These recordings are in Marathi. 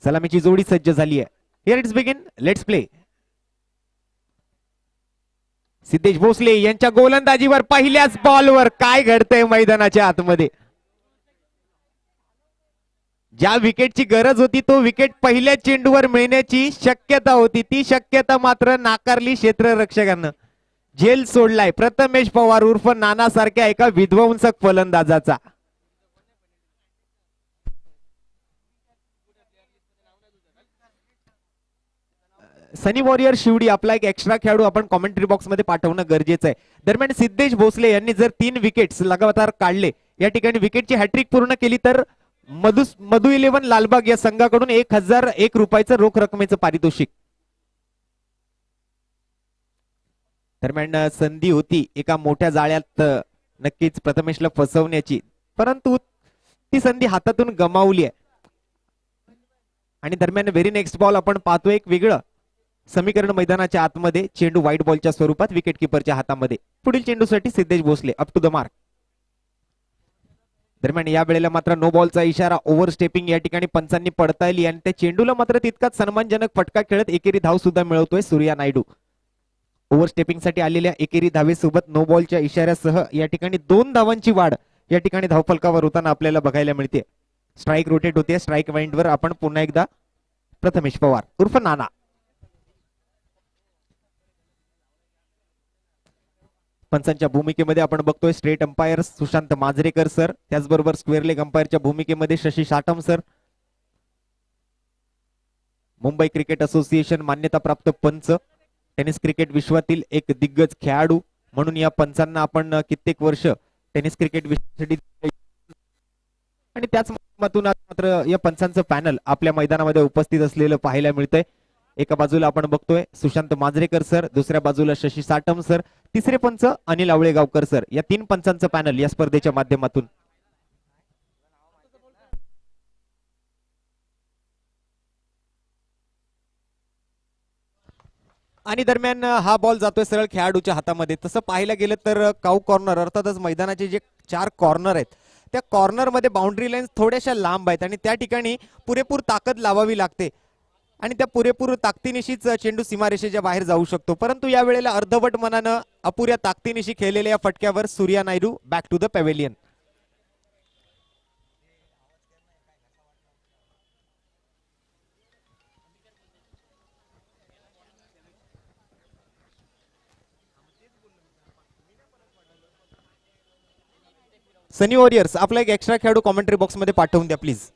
सलामीची जोडी सज्ज झाली आहे. Here it's begin, let's play. Siddhesh Bhosale यांच्या गोलंदाजीवर पहिल्याच बॉलवर काय घडतंय मैदानाच्या आतमध्ये. ज्या विकेटची गरज होती तो विकेट पहिल्या चेंडूवर मिळण्याची शक्यता होती, ती शक्यता मात्र नाकारली क्षेत्ररक्षकांना. झेल सोडलाय प्रथमेश पवार उर्फ नाना सारख्या एका विध्वंसक फलंदाजाचा. सनी वॉरियर शिवडी आपला एक एक्स्ट्रा खेळाडू आपण कॉमेंट्री बॉक्स मध्ये पाठवणं गरजेचं आहे. दरम्यान सिद्धेश भोसले यांनी जर 3 विकेट्स लगातार काढले, या ठिकाणी विकेटची हॅट्रिक पूर्ण केली तर मधु 11 लालबाग या संघाकडून 1001 रुपयाचं रोख रकमेचं पारितोषिक. दरम्यान संधी होती एका मोठ्या जाळ्यात नक्कीच प्रथमेशला फसवण्याची, परंतु ती संधी हातातून गमावली आहे. आणि दरम्यान व्हेरी नेक्स्ट बॉल आपण पाहतो एक वेगळं समीकरण मैदानाच्या आतमध्ये. चेंडू व्हाईट बॉलच्या स्वरूपात विकेट किपरच्या हातामध्ये. पुढील चेंडूसाठी Siddhesh Bhosale up to the mark. दरम्यान या वेळेला मात्र नो बॉलचा इशारा. ओव्हर स्टेपिंग या ठिकाणी पंचांनी पडताळली आणि त्या चेंडूला मात्र तितकाच सन्मानजनक फटका खेळत एकेरी धाव सुद्धा मिळवतोय सूर्या नायडू. ओव्हर स्टेपिंग साठी आलेल्या एकेरी धावेसोबत नो बॉलच्या इशाऱ्यासह या ठिकाणी 2 धावांची वाढ या ठिकाणी धावफलकावर होताना आपल्याला बघायला मिळते. स्ट्राईक रोटेट होते. स्ट्राईक वाइंडवर आपण पुन्हा एकदा प्रथमेश पवार उर्फ नाना. पंचांच्या भूमिकेमध्ये आपण बघतोय straight umpire Sushant Majrekar sir, त्याचबरोबर स्क्वेअर लेग अंपायरच्या भूमिकेमध्ये Shashi Satam sir, Mumbai cricket association मान्यताप्राप्त पंच, टेनिस क्रिकेट विश्वातील एक दिग्गज खेळाडू म्हणून या पंचांना आपण कित्येक वर्ष टेनिस क्रिकेट विश्वासाठी आणि त्याच माध्यमातून मात्र या पंचांचं पॅनल आपल्या मैदानामध्ये उपस्थित असलेलं पाहायला मिळतंय. एका बाजूला आपण बघतोय सुशांत माजरेकर सर, दुसऱ्या बाजूला शशी साटम सर, तिसरे पंच अनिल आवळेगावकर सर. या 3 पंचांचं पॅनल या स्पर्धेच्या माध्यमातून. आणि दरम्यान हा बॉल जातोय सरळ खेळाडूच्या हातामध्ये. तसं पाहायला गेलं तर काऊ कॉर्नर अर्थातच मैदानाचे जे 4 कॉर्नर आहेत त्या कॉर्नर मध्ये बाउंड्री लाईन्स थोड्याशा लांब आहेत आणि त्या ठिकाणी पुरेपूर ताकद लावावी लागते आणि त्या पुरेपूर ताकदीनिशीच चेंडू सीमारेषेच्या बाहेर जाऊ शकतो. परंतु या वेळेला अर्धवट मनानं अपुऱ्या ताकदीनिशी खेळलेल्या या फटक्यावर Surya Naidu back to the pavilion. Sunny warriors आपला एक एक्स्ट्रा खेळाडू कॉमेंट्री बॉक्स मध्ये पाठवून द्या प्लीज.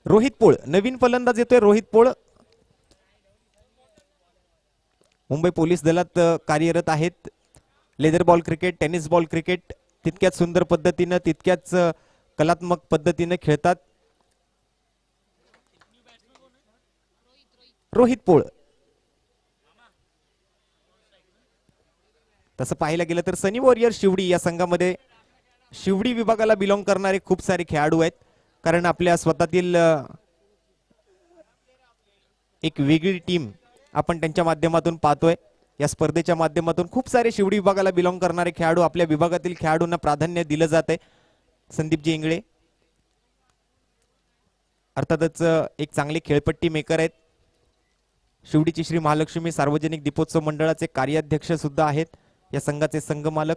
रोहित पोळ नवीन फलंदाज येतोय. रोहित पोळ मुंबई पोलीस दलात कार्यरत आहेत. Leather ball cricket, tennis ball cricket तितक्याच सुंदर पद्धतीनं तितक्याच कलात्मक पद्धतीने खेळतात. रोहित पोळ तसं पाहायला गेलं तर सनी वॉरियर शिवडी या संघामध्ये शिवडी विभागाला बिलॉंग करणारे खूप सारे खेळाडू आहेत, कारण आपल्या स्वतःतील एक वेगळी टीम आपण त्यांच्या माध्यमातून पाहतोय. या स्पर्धेच्या माध्यमातून खूप सारे शिवडी विभागाला बिलॉंग करणारे खेळाडू आपल्या विभागातील खेळाडूंना प्राधान्य दिलं जात आहे. संदीपजी इंगळे अर्थातच एक चांगले खेळपट्टी मेकर आहेत. शिवडीची श्री महालक्ष्मी सार्वजनिक दीपोत्सव मंडळाचे कार्याध्यक्ष सुद्धा आहेत, या संघाचे संघ मालक.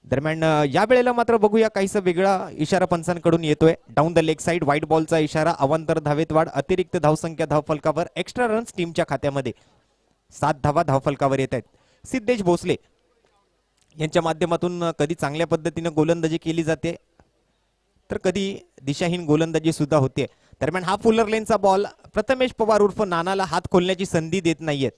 दरम्यान या वेळेला मात्र बघूया काहीसा वेगळा इशारा पंचांकडून येतोय. Down the leg side white बॉलचा इशारा. अवांतर धावेत वाढ, अतिरिक्त धावसंख्या धावफलकावर, एक्स्ट्रा रन्स टीमच्या खात्यामध्ये. 7 धावा धावफलकावर येत आहेत. सिद्धेश भोसले यांच्या माध्यमातून कधी चांगल्या पद्धतीने गोलंदाजी केली जाते तर कधी दिशाहीन गोलंदाजी सुद्धा होते. दरम्यान हा फुलर लेनचा बॉल प्रथमेश पवार उर्फ नानाला हात खोलण्याची संधी देत नाहीयेत.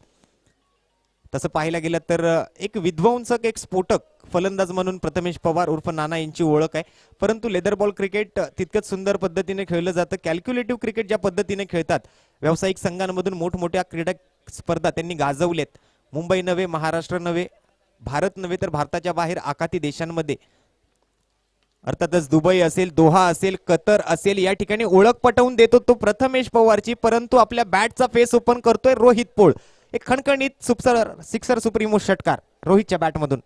तसं पाहायला गेलं तर एक विध्वंसक, एक स्फोटक फलंदाज म्हणून प्रथमेश पवार उर्फ नाना यांची ओळख आहे. परंतु लेदर बॉल क्रिकेट तितकंच सुंदर पद्धतीने खेळलं जातं. कॅल्क्युलेटिव्ह क्रिकेट ज्या पद्धतीने खेळतात, व्यावसायिक संघांमधून मोठमोठ्या क्रीडा स्पर्धा त्यांनी गाजवल्यात. मुंबई नव्हे, महाराष्ट्र नव्हे, भारत नव्हे तर भारताच्या बाहेर आखाती देशांमध्ये, अर्थातच दुबई असेल, दोहा असेल, कतर असेल, या ठिकाणी ओळख पटवून देतो तो प्रथमेश पवारची. परंतु आपल्या बॅटचा फेस ओपन करतोय रोहित पोळ. एक खणखणीत सिक्सर सुप्रीमो षटकार रोहितच्या बॅटमधून.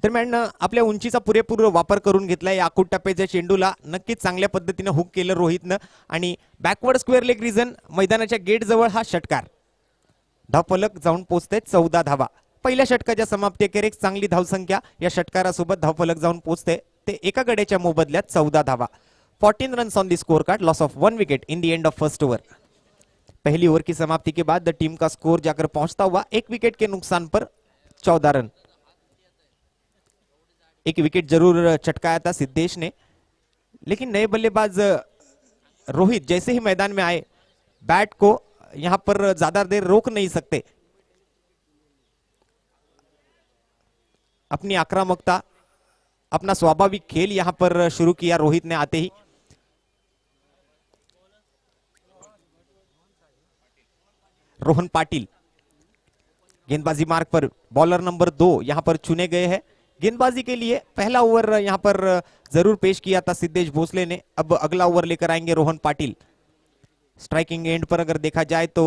दरम्यान आपल्या उंचीचा पुरेपूर वापर करून घेतलाय. आखूड टप्प्याच्या चेंडूला नक्कीच चांगल्या पद्धतीने हुक केलं रोहितनं आणि बॅकवर्ड स्क्वेअर लेग रिजन मैदानाच्या गेट जवळ हा षटकार. धावफलक जाऊन पोहोचते 14 धावा. पहिल्या षटकाच्या समाप्तीखेरीज चांगली धावसंख्या या षटकारासोबत धावफलक जाऊन पोहोचते. ते एका गड्याच्या मोबदल्यात 14 धावा. 14 runs on the score card, loss of 1 wicket in the end of first over. पहली ओवर की समाप्ति के बाद द टीम का स्कोर जाकर पहुंचता हुआ 1 विकेट के नुकसान पर 14 रन. एक विकेट जरूर चटकाया था सिद्धेश ने, लेकिन नए बल्लेबाज रोहित जैसे ही मैदान में आए बैट को यहां पर ज्यादा देर रोक नहीं सकते. अपनी आक्रामकता, अपना स्वाभाविक खेल यहां पर शुरू किया रोहित ने आते ही. रोहन पाटिल गेंदबाजी मार्ग पर बॉलर नंबर 2 यहां पर चुने गए हैं. गेंदबाजी के लिए पहला ओवर यहां पर जरूर पेश किया था सिद्धेश भोसले ने. अब अगला ओवर लेकर आएंगे रोहन पाटिल. स्ट्राइकिंग एंड पर अगर देखा जाए तो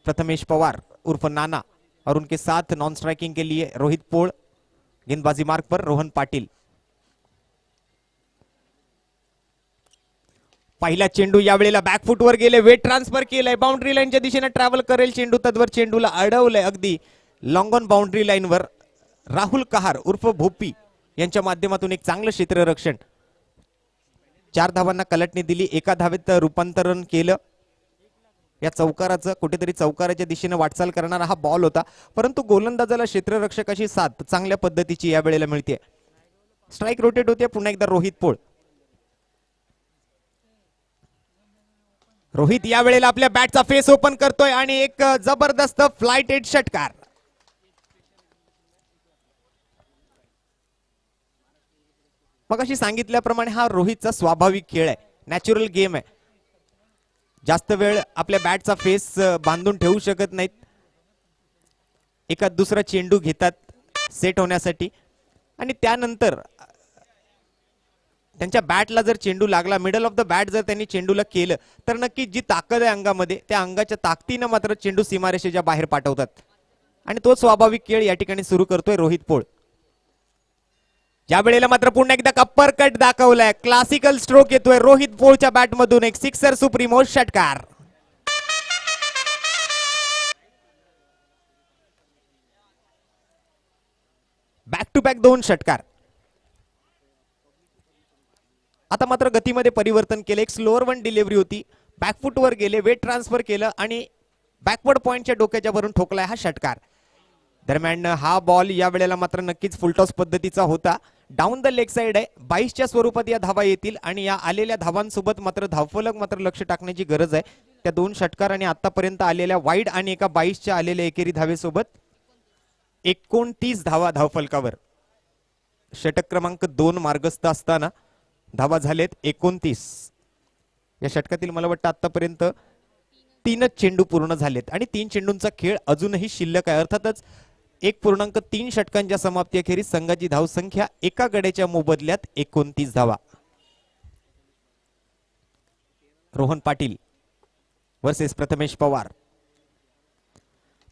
प्रथमेश पवार उर्फ नाना और उनके साथ नॉन स्ट्राइकिंग के लिए रोहित पोळ. गेंदबाजी मार्ग पर रोहन पाटिल. पहिला चेंडू यावेळेला बॅकफुटवर गेले, वेट ट्रान्सफर केलंय, बाउंड्री लाईनच्या दिशेने ट्रॅव्हल करेल चेंडू, तद्वर चेंडूला अडवलंय अगदी लॉंग ऑन बाउंड्री लाईनवर. राहुल कहार उर्फ भोपी यांच्या माध्यमातून एक चांगलं क्षेत्ररक्षण. 4 धावांना कलटणी दिली, 1 धावेत रूपांतरण केलं. या चौकाराचं कुठेतरी चौकाराच्या दिशेने वाटचाल करणारा हा बॉल होता, परंतु गोलंदाजाला क्षेत्ररक्षकाची साथ चांगल्या पद्धतीची या वेळेला मिळते. स्ट्राइक रोटेट होते पुन्हा एकदा रोहित पोळ. रोहित या वेळेला आपल्या बॅटचा फेस ओपन करतोय आणि एक जबरदस्त फ्लाइट एड षटकार. मगाशी सांगितल्याप्रमाणे हा रोहितचा स्वाभाविक खेळ आहे, नॅचरल गेम आहे. जास्त वेळ आपल्या बॅटचा फेस बांधून ठेवू शकत नाहीत. एका दुसरा चेंडू घेतात सेट होण्यासाठी आणि त्यानंतर त्यांच्या बॅटला जर चेंडू लागला, मिडल ऑफ द बॅट जर त्यांनी चेंडूला केलं तर नक्की जी ताकद आहे अंगामध्ये, त्या अंगाच्या ताकदीनं मात्र चेंडू सीमारेषेच्या बाहेर पाठवतात आणि तो स्वाभाविक खेळ या ठिकाणी सुरू करतोय रोहित पोळ. या वेळेला मात्र पुन्हा एकदा कप्पर कट दाखवलाय, क्लासिकल स्ट्रोक येतोय रोहित पोळच्या बॅटमधून. एक सिक्सर सुप्रीमो षटकार. बॅक टू बॅक 2 षटकार. आता मात्र गतीमध्ये परिवर्तन केले, एक स्लोअर वन डिलिव्हरी होती, बॅकफुटवर गेले, वेट ट्रान्सफर केलं आणि बॅकवर्ड पॉइंटच्या डोक्याच्या भरून ठोकलाय हा षटकार. दरम्यान हा बॉल या वेळेला मात्र नक्कीच फुलटॉस पद्धतीचा होता. डाऊन द लेग साइड आहे, 22च्या स्वरूपात या धावा येतील आणि या आलेल्या धावांसोबत मात्र धावफलक मात्र लक्ष टाकण्याची गरज आहे. त्या 2 षटकार आणि आतापर्यंत आलेल्या वाईड आणि एका 22च्या आलेल्या एकेरी धावेसोबत 29 धावा धावफलकावर. षटक क्रमांक 2 मार्गस्थ असताना धावा झालेत 29. या षटकातील मला वाटतं आतापर्यंत 3च चेंडू पूर्ण झालेत आणि 3 चेंडूंचा खेळ अजूनही शिल्लक आहे. अर्थातच 1.3 षटकांच्या समाप्तीअखेरीस संघाची धावसंख्या एका गड्याच्या मोबदल्यात 29 धावा. रोहन पाटील वर्सेस प्रथमेश पवार.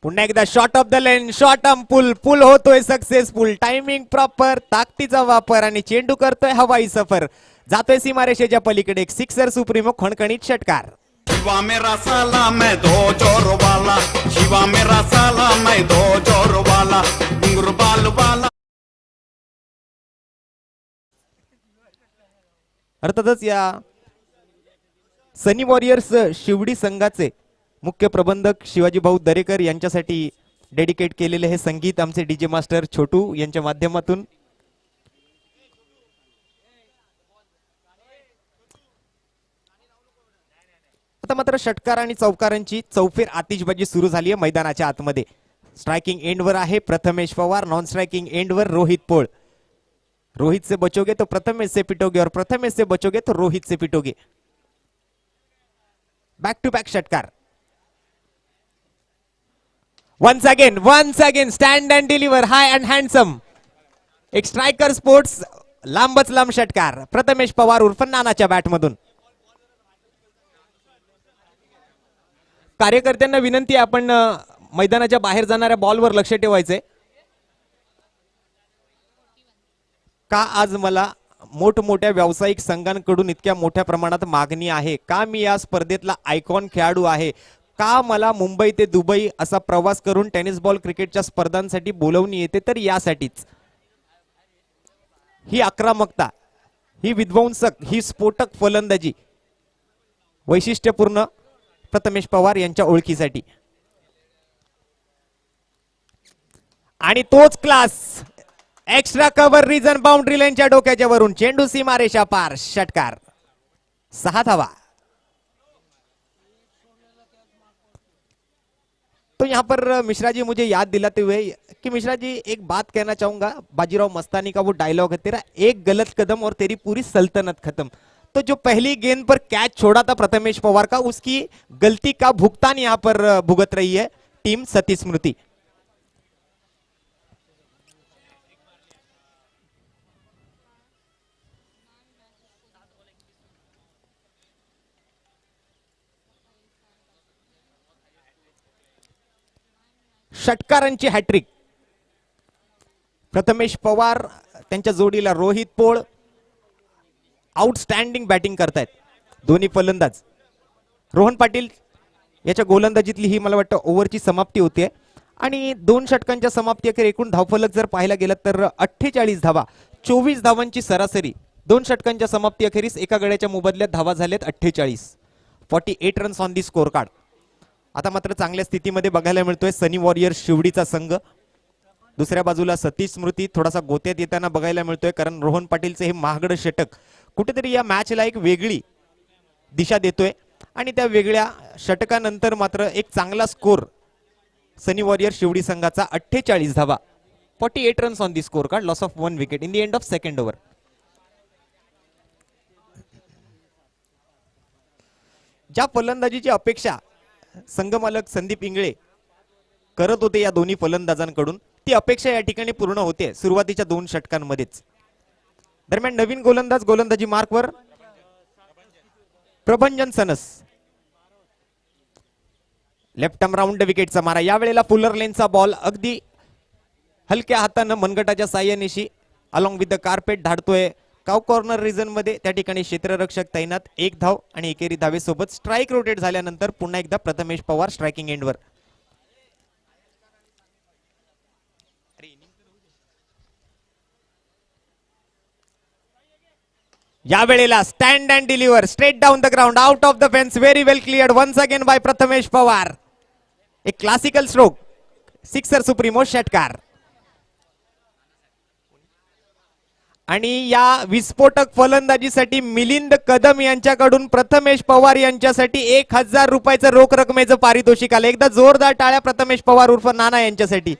पुन्हा एकदा shot off the line, shot on pull, pull होतोय सक्सेसफुल. टायमिंग प्रॉपर, ताकदीचा वापर आणि चेंडू करतोय हवाई सफर, जातोय सीमारेषेच्या पलीकडे. एक सिक्सर सुप्रीमो खणखणीत षटकार. शिवा मेरा साला मैं दो जोर वाला, शिवा मेरा साला मैं दो जोर वाला, घुंगरू बाल वाला. अर्थातच या सनी वॉरियर्स शिवडी संघाचे मुख्य प्रबंधक शिवाजी भाऊ दरेकर यांच्यासाठी डेडिकेट केलेले हे संगीत आमचे डीजे मास्टर छोटू यांच्या माध्यमातून. आता मात्र षटकार आणि चौकारांची चौफेर आतिषबाजी सुरू झाली आहे मैदानाच्या आतमध्ये. स्ट्राइकिंग एंडवर आहे प्रथमेश पवार, नॉन स्ट्राइकिंग एंडवर रोहित पोळ. रोहित से बचोगे तो प्रथमेश से पिटोगे और प्रथमेश से बचोगे तो रोहित से पिटोगे. बॅक टू बॅक षटकार. once again stand and deliver high and handsome. एक स्ट्रायकर स्पोर्ट्स लांबच लांब षटकार प्रथमेश पवार उर्फ नानाच्या बॅटमधून. कार्यकर्त्यांना विनंती आहे आपण मैदानाच्या बाहेर जाणाऱ्या बॉलवर लक्ष ठेवायचंय. का आज मला मोठमोठ्या व्यावसायिक संघांकडून इतक्या मोठ्या प्रमाणात मागणी आहे, का मी या स्पर्धेतला आयकॉन खेळाडू आहे, का मला मुंबई ते दुबई असा प्रवास करून टेनिस बॉल क्रिकेटच्या स्पर्धांसाठी बोलवणी येते, तर यासाठीच. ही आक्रमकता, ही विध्वंसक, ही स्फोटक फलंदाजी वैशिष्ट्यपूर्ण प्रथमेश पवार यांच्या ओळखीसाठी. आणि तोच class extra cover region boundary लाईनच्या डोक्याच्या वरून चेंडू सीमारेषा पार, षटकार, 6 धावा. तो यहाँ पर मिश्रा जी मुझे याद दिलाते हुए कि मिश्रा जी एक बात कहना चाहूंगा, बाजीराव मस्तानी का वो डायलॉग है, तेरा एक गलत कदम और तेरी पूरी सल्तनत खत्म. तो जो पहली गेंद पर कैच छोड़ा था प्रथमेश पवार का, उसकी गलती का भुगतान यहां पर भुगत रही है टीम सती स्मृति. षटकारांची हॅट्रिक. प्रथमेश पवार, त्यांच्या जोडीला रोहित पोळ आउटस्टँडिंग बॅटिंग करतायत दोन्ही फलंदाज. रोहन पाटील याच्या गोलंदाजीतली ही मला वाटतं ओव्हरची समाप्ती होते आणि 2 षटकांच्या समाप्ती अखेर एकूण धावफलक जर पाहायला गेलं तर 48 धावा, 24 धावांची सरासरी. 2 षटकांच्या समाप्ती अखेरीस एका गड्याच्या मोबदल्यात धावा झाल्यात 48. 48 runs on the score card. आता मात्र चांगल्या स्थितीमध्ये बघायला मिळतोय सनी वॉरियर शिवडीचा संघ. दुसऱ्या बाजूला सतीश स्मृती थोडासा गोत्यात येताना बघायला मिळतोय, कारण रोहन पाटीलचे हे महागडं षटक कुठेतरी या मॅचला एक वेगळी दिशा देतोय आणि त्या वेगळ्या षटकानंतर मात्र एक चांगला स्कोर सनी वॉरियर शिवडी संघाचा 48 धावा, 48 runs on the score card, loss of 1 wicket in the end of second over. ज्या फलंदाजीची अपेक्षा संघमालक संदीप इंगळे करत होते या दोन्ही फलंदाजांकडून, ती अपेक्षा या ठिकाणी पूर्ण होते सुरुवातीच्या 2 षटकांमध्येच. दरम्यान नवीन गोलंदाज गोलंदाजी मार्कवर प्रभंजन सनस. लेफ्ट आर्म राऊंड विकेटचा मारा. यावेळेला फुलर लेनचा बॉल अगदी हलक्या हातानं मनगटाच्या साह्यानेशी अलॉंग विथ द कार्पेट धाडतोय काव कॉर्नर रिजन मध्ये. त्या ठिकाणी क्षेत्ररक्षक तैनात. 1 धाव आणि एकेरी धावेसोबत स्ट्राईक रोटेट झाल्यानंतर पुन्हा एकदा प्रथमेश पवार स्ट्रायकिंग एंडवर. यावेळेला stand and deliver straight down the ground out of the fence. Very well cleared once again by Prathamesh Pawar. एक क्लासिकल स्ट्रोक, सिक्सर सुप्रीमो, षटकार. आणि या विस्फोटक फलंदाजीसाठी मिलिंद कदम यांच्याकडून प्रथमेश पवार यांच्यासाठी 1000 रुपयाचं रोख रकमेचं पारितोषिक आलं. एकदा जोरदार टाळ्या प्रथमेश पवार उर्फ नाना यांच्यासाठी.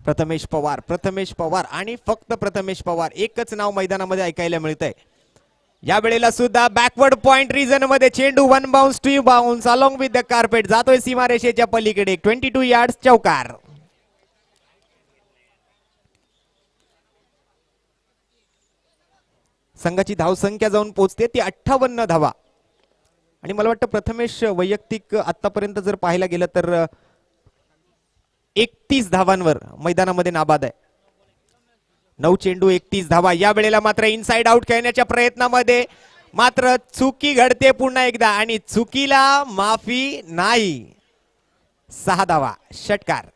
प्रथमेश पवार, प्रथमेश पवार आणि फक्त प्रथमेश पवार, एकच नाव मैदानामध्ये ऐकायला मिळतंय. या वेळेला सुद्धा बॅकवर्ड पॉइंट रिजन मध्ये चेंडू 1 bounce 2 bounce along with the carpet जातोय सीमारेषेच्या पलीकडे. 22 यार्ड्स, चौकार. संघाची धावसंख्या जाऊन पोहोचते ती 58 धावा. आणि मला वाटतं प्रथमेश वैयक्तिक आतापर्यंत जर पाहायला गेलं तर 31 धावांवर मैदानामध्ये नाबाद आहे. 9 चेंडू 31 धावा. या वेळेला मात्र इनसाइड आउट खेळण्याच्या प्रयत्नामध्ये मात्र चुकी घडते पुन्हा एकदा आणि चुकीला माफी नाही. 6 धावा, षटकार.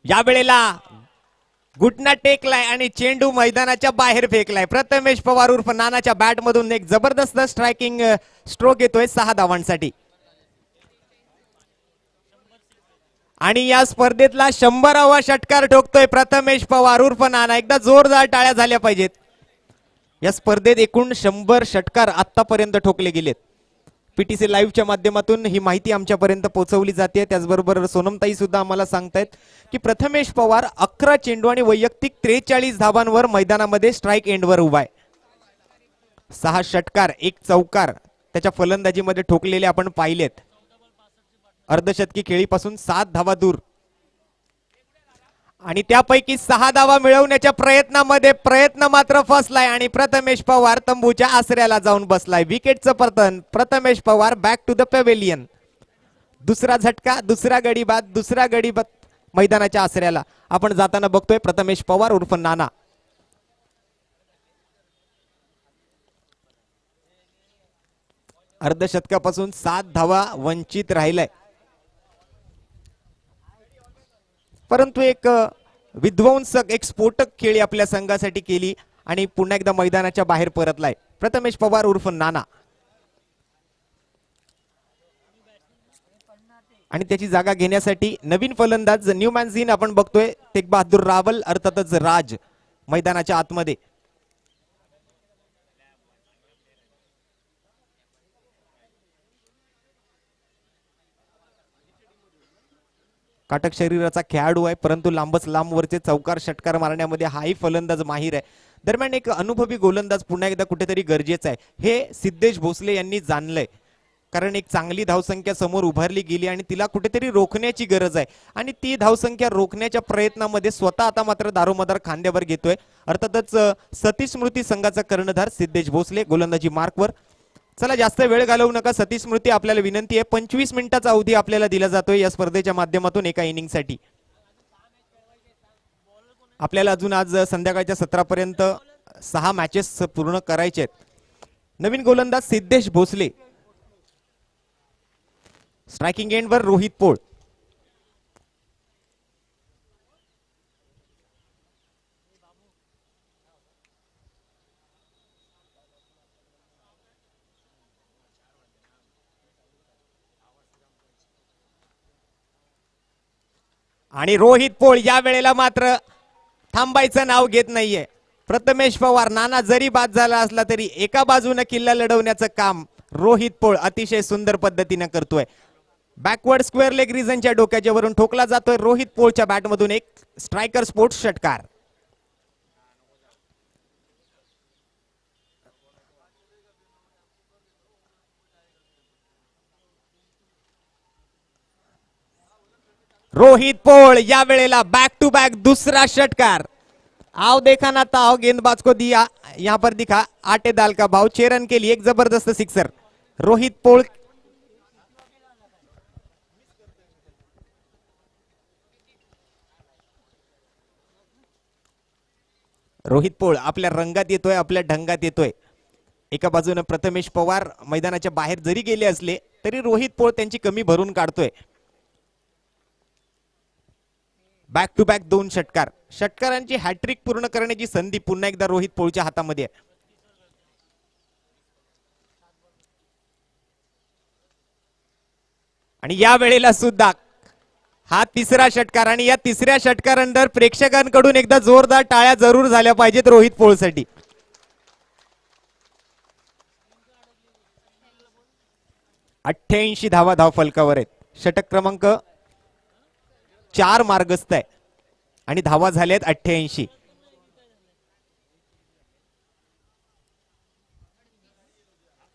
या वेळेला घुटना टेकलाय आणि चेंडू मैदानाच्या बाहेर फेकलाय. प्रथमेश पवार उर्फ नानाच्या बॅट मधून एक जबरदस्त स्ट्रायकिंग स्ट्रोक येतोय 6 धावांसाठी. आणि या स्पर्धेतला 100वा षटकार ठोकतोय प्रथमेश पवार उर्फ नाना. एकदा जोरदार टाळ्या झाल्या पाहिजेत. या स्पर्धेत एकूण 100 षटकार आतापर्यंत ठोकले गेलेत. पीटीसी लाईव्हच्या माध्यमातून ही माहिती आमच्यापर्यंत पोहोचवली जाते. त्याचबरोबर सोनमताई सुद्धा आम्हाला सांगतायत की प्रथमेश पवार 11 चेंडू आणि वैयक्तिक 43 धावांवर मैदानामध्ये स्ट्राईक एंडवर उभा आहे. 6 षटकार 1 चौकार त्याच्या फलंदाजीमध्ये ठोकलेले आपण पाहिलेत. अर्धशतकी खेळीपासून 7 धावा दूर आणि त्यापैकी 6 धावा मिळवण्याच्या प्रयत्न मात्र फसलाय आणि प्रथमेश पवार तंबूच्या आसऱ्याला जाऊन बसलाय. विकेटचं पतन. Prathamesh Pawar back to the pavilion. दुसरा झटका, दुसरा गडी बाद मैदानाच्या आसऱ्याला आपण जाताना बघतोय. प्रथमेश पवार उर्फ नाना. अर्धशतकापासून 7 धावा वंचित राहिलाय. परंतु एक विध्वंसक एक स्फोटक खेळी आपल्या संघासाठी केली आणि पुन्हा एकदा मैदानाच्या बाहेर परतलाय प्रथमेश पवार उर्फ नाना. आणि त्याची जागा घेण्यासाठी नवीन फलंदाज न्यू मॅन्झिन आपण बघतोय. तेग बहादूर रावल अर्थातच राज मैदानाच्या आतमध्ये. काटक शरीराचा खेळाडू आहे परंतु लांबवरचे चौकार षटकार मारण्यामध्ये हाही फलंदाज माहीर आहे. दरम्यान एक अनुभवी गोलंदाज पुन्हा एकदा कुठेतरी गरजेचा आहे हे सिद्धेश भोसले यांनी जाणलंय. कारण एक चांगली धावसंख्या समोर उभारली गेली आणि तिला कुठेतरी रोखण्याची गरज आहे आणि ती धावसंख्या रोखण्याच्या प्रयत्नामध्ये स्वतः आता मात्र दारोमदार खांद्यावर घेतोय. अर्थातच सतीश स्मृती संघाचा कर्णधार सिद्धेश भोसले गोलंदाजी मार्कवर. चला जास्त वेळ घालवू नका. सतीश स्मृती आपल्याला विनंती आहे 25 मिनिटाचा अवधी आपल्याला दिला जातोय या स्पर्धेच्या माध्यमातून एका इनिंगसाठी. आपल्याला अजून आज संध्याकाळच्या सत्रापर्यंत 6 मॅचेस पूर्ण करायचे आहेत. नवीन गोलंदाज सिद्धेश भोसले. स्ट्रायकिंग एंडवर रोहित पोळ. आणि रोहित पोळ या वेळेला मात्र थांबायचं नाव घेत नाहीये. प्रथमेश पवार नाना जरी बाद झाला असला तरी एका बाजूने किल्ला लढवण्याचं काम रोहित पोळ अतिशय सुंदर पद्धतीने करतोय. बॅकवर्ड स्क्वेअर लेग रिजनच्या डोक्याच्या वरून ठोकला जातोय. रोहित पोळच्या बॅटमधून एक स्ट्रायकर स्पोर्ट्स षटकार. रोहित पोळ या वेळेला बॅक टू बॅक दूसरा षटकार. आओ देखा ना ताओ गेंदबाज को दिया यहां पर दिखा आटे दाल का भाव. 6 रन के लिए एक जबरदस्त सिक्सर. रोहित पोळ आपल्या रंगात येतोय आपल्या ढंगात येतोय. एका बाजूने प्रथमेश पवार मैदानाच्या बाहेर जरी गेले असले तरी रोहित पोळ त्यांची कमी भरून काढतोय. बॅक टू बॅक 2 षटकार. षटकारांची हॅट्रिक पूर्ण करण्याची संधी पुन्हा एकदा रोहित पोळच्या हातामध्ये आहे. आणि या वेळेला सुद्धा हा तिसरा षटकार आणि या तिसऱ्या षटकारानंतर प्रेक्षकांकडून एकदा जोरदार टाळ्या जरूर झाल्या पाहिजेत रोहित पोळसाठी. अठ्ठ्याऐंशी धावा धावफलकावर आहेत. षटक क्रमांक 4 मार्गस्थ आहे आणि धावा झाल्यात 88.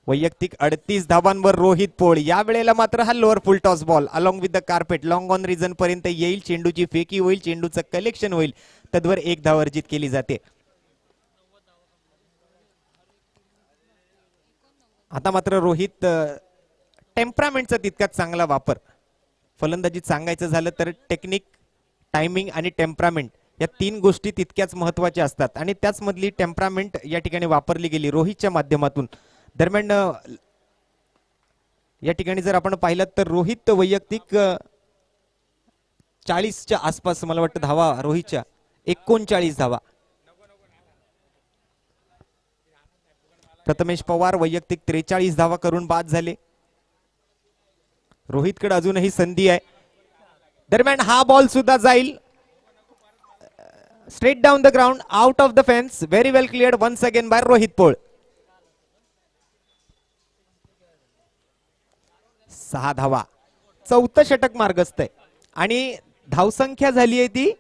वैयक्तिक 38 धावांवर रोहित पोळ. या वेळेला मात्र हा lower full toss ball along with the carpet long on region पर्यंत येईल. चेंडूची फेकी होईल, चेंडूचं कलेक्शन होईल, तद्वर 1 धाव अर्जित केली जाते. आता मात्र रोहित टेम्परामेंटचा तितकाच चांगला वापर. फलंदाजीत सांगायचं झालं तर टेक्निक, टायमिंग आणि टेम्परामेंट या 3 गोष्टी तितक्याच महत्वाच्या असतात आणि त्याच मधली टेम्परामेंट या ठिकाणी वापरली गेली रोहितच्या माध्यमातून. दरम्यान या ठिकाणी जर आपण पाहिलं तर रोहित वैयक्तिक 40च्या आसपास मला वाटतं धावा रोहितच्या 39 धावा. प्रथमेश पवार वैयक्तिक 43 धावा करून बाद झाले. रोहितकडे अजूनही संधी आहे. दरम्यान हा बॉल सुद्धा जाईल. Straight down the ground out of the fence. Very well cleared once again by Rohit Pol. 6 धावा. चौथं षटक मार्गस्थ आहे आणि धावसंख्या झाली आहे ती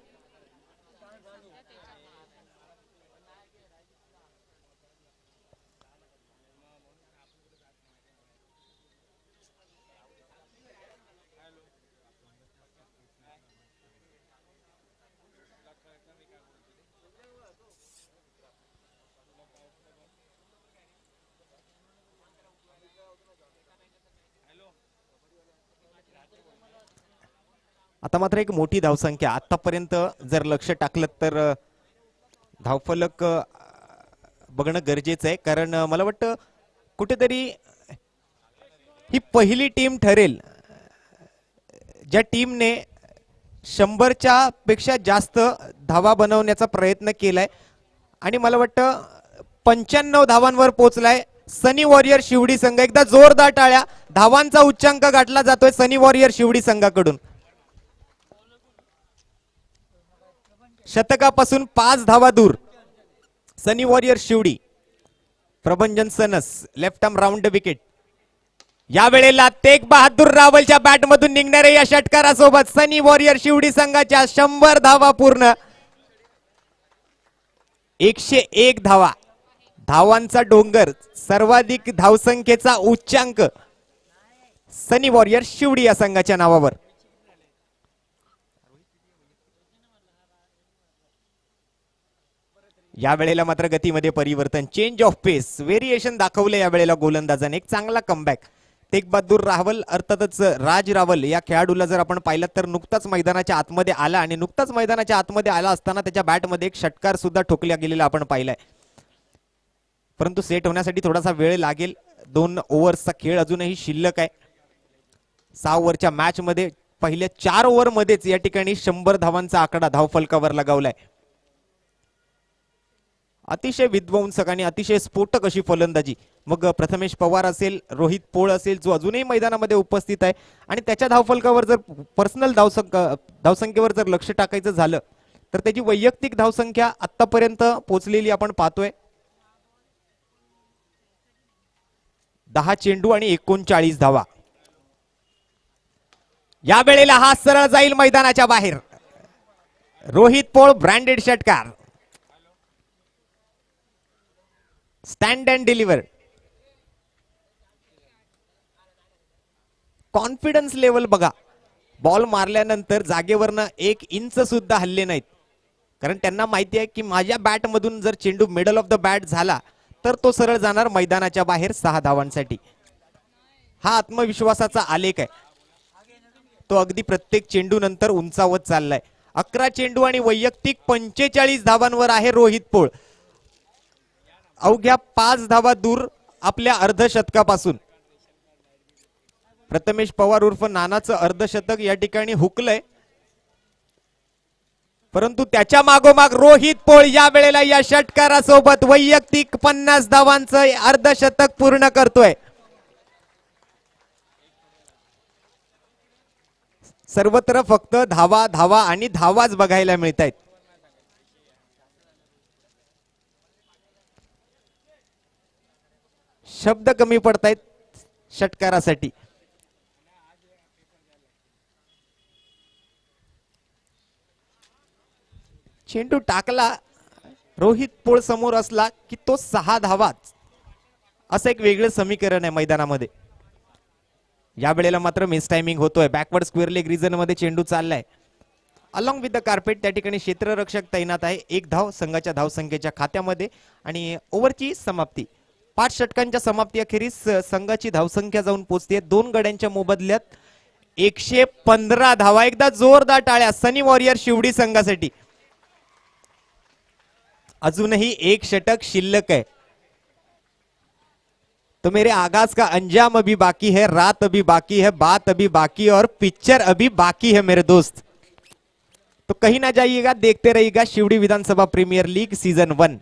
'आता मात्र एक मोठी धावसंख्या आतापर्यंत जर लक्ष टाकलं तर धावफलक बघणं गरजेचं आहे. कारण मला वाटतं कुठेतरी ही पहिली टीम ठरेल ज्या टीमने 100च्या पेक्षा जास्त धावा बनवण्याचा प्रयत्न केलाय आणि मला वाटतं 95 धावांवर पोहोचलाय सनी वॉरियर शिवडी संघ. एकदा जोरदार टाळ्या. धावांचा उच्चांक गाठला जातोय सनी वॉरियर शिवडी संघाकडून. शतकापासून 5 धावा दूर sunny warrior Shivdi. Prabhanjan suns left arm round wicket. या वेळेला तेग बहादूर रावलच्या बॅट मधून निघणाऱ्या या षटकारासोबत सनी वॉरियर शिवडी संघाच्या 100 धावा पूर्ण. 101 धावा. धावांचा डोंगर. सर्वाधिक धावसंख्येचा उच्चांक सनी वॉरियर शिवडी या संघाच्या नावावर. या वेळेला मात्र गतीमध्ये परिवर्तन. Change of Paes. व्हेरिएशन दाखवले या वेळेला गोलंदाजाने. एक चांगला कमबॅक. तेग बहादूर रावल अर्थातच राज रावल या खेळाडूला जर आपण पाहिलं तर नुकताच मैदानाच्या आतमध्ये आला आणि नुकताच मैदानाच्या आतमध्ये आला असताना त्याच्या बॅटमध्ये एक षटकार सुद्धा ठोकला गेलेला आपण पाहिलाय. परंतु सेट होण्यासाठी थोडासा वेळ लागेल. 2 ओव्हर्सचा खेळ अजूनही शिल्लक आहे. 6 ओव्हरच्या मॅच मध्ये पहिल्या 4 ओव्हर मध्येच या ठिकाणी 100 धावांचा आकडा धावफलकावर लगावलाय. अतिशय विध्वंसक आणि अतिशय स्फोटक अशी फलंदाजी. मग प्रथमेश पवार असेल, रोहित पोळ असेल जो अजूनही मैदानामध्ये उपस्थित आहे आणि त्याच्या धावफलकावर जर पर्सनल धावसंख्येवर जर लक्ष टाकायचं झालं तर त्याची वैयक्तिक धावसंख्या आतापर्यंत पोहोचलेली आपण पाहतोय 10 चेंडू आणि 39 धावा. या वेळेला हा सरळ जाईल मैदानाच्या बाहेर. रोहित पोळ ब्रँडेड षटकार. Stand and deliver. Confidence level बघा. बॉल मारल्यानंतर जागेवरनं 1 इंच सुद्धा हल्ले नाहीत. कारण त्यांना माहिती आहे की माझ्या बॅट मधून जर चेंडू मिडल ऑफ द बॅट झाला तर तो सरळ जाणार मैदानाच्या बाहेर 6 धावांसाठी. हा आत्मविश्वासाचा आलेख आहे. तो अगदी प्रत्येक चेंडू नंतर उंचावत चाललाय. 11 चेंडू आणि वैयक्तिक 45 धावांवर आहे रोहित पोळ. अवघ्या 5 धावा दूर आपल्या अर्धशतकापासून. प्रथमेश पवार उर्फ नानाचं अर्धशतक या ठिकाणी हुकलंय. परंतु त्याच्या मागोमाग रोहित पोळ या वेळेला या षटकारासोबत वैयक्तिक 50 धावांचं अर्धशतक पूर्ण करतोय. सर्वत्र फक्त धावा धावा आणि धावाच बघायला मिळत आहेत. शब्द कमी पडतायत षटकारासाठी. चेंडू टाकला रोहित पोळ समोर असला की तो 6 धावाच असं एक वेगळं समीकरण आहे मैदानामध्ये. या वेळेला मात्र मिस टायमिंग होतोय. बॅकवर्ड स्क्वेअर लेग रिजन मध्ये चेंडू चाललाय. अलॉंग विथ द कार्पेट त्या ठिकाणी क्षेत्ररक्षक तैनात आहे. 1 धाव संघाच्या धावसंख्येच्या खात्यामध्ये आणि ओव्हरची समाप्ती. 5 षटकांच्या समाप्ती अखेरीस संघाची धावसंख्या जाऊन पोहोचते 2 गड्यांच्या मोबदल्यात 115 धावा. एकदा जोरदार टाळ्या सनी वॉरियर शिवडी संघासाठी. अजूनही 1 षटक शिल्लक है. तो मेरे आगाज का अंजाम अभी बाकी है, रात अभी बाकी है, बात अभी बाकी और पिक्चर अभी बाकी है मेरे दोस्त. तो कहीं ना जाइएगा, देखते रहिएगा Shivdi Vidhansabha premier league season 1.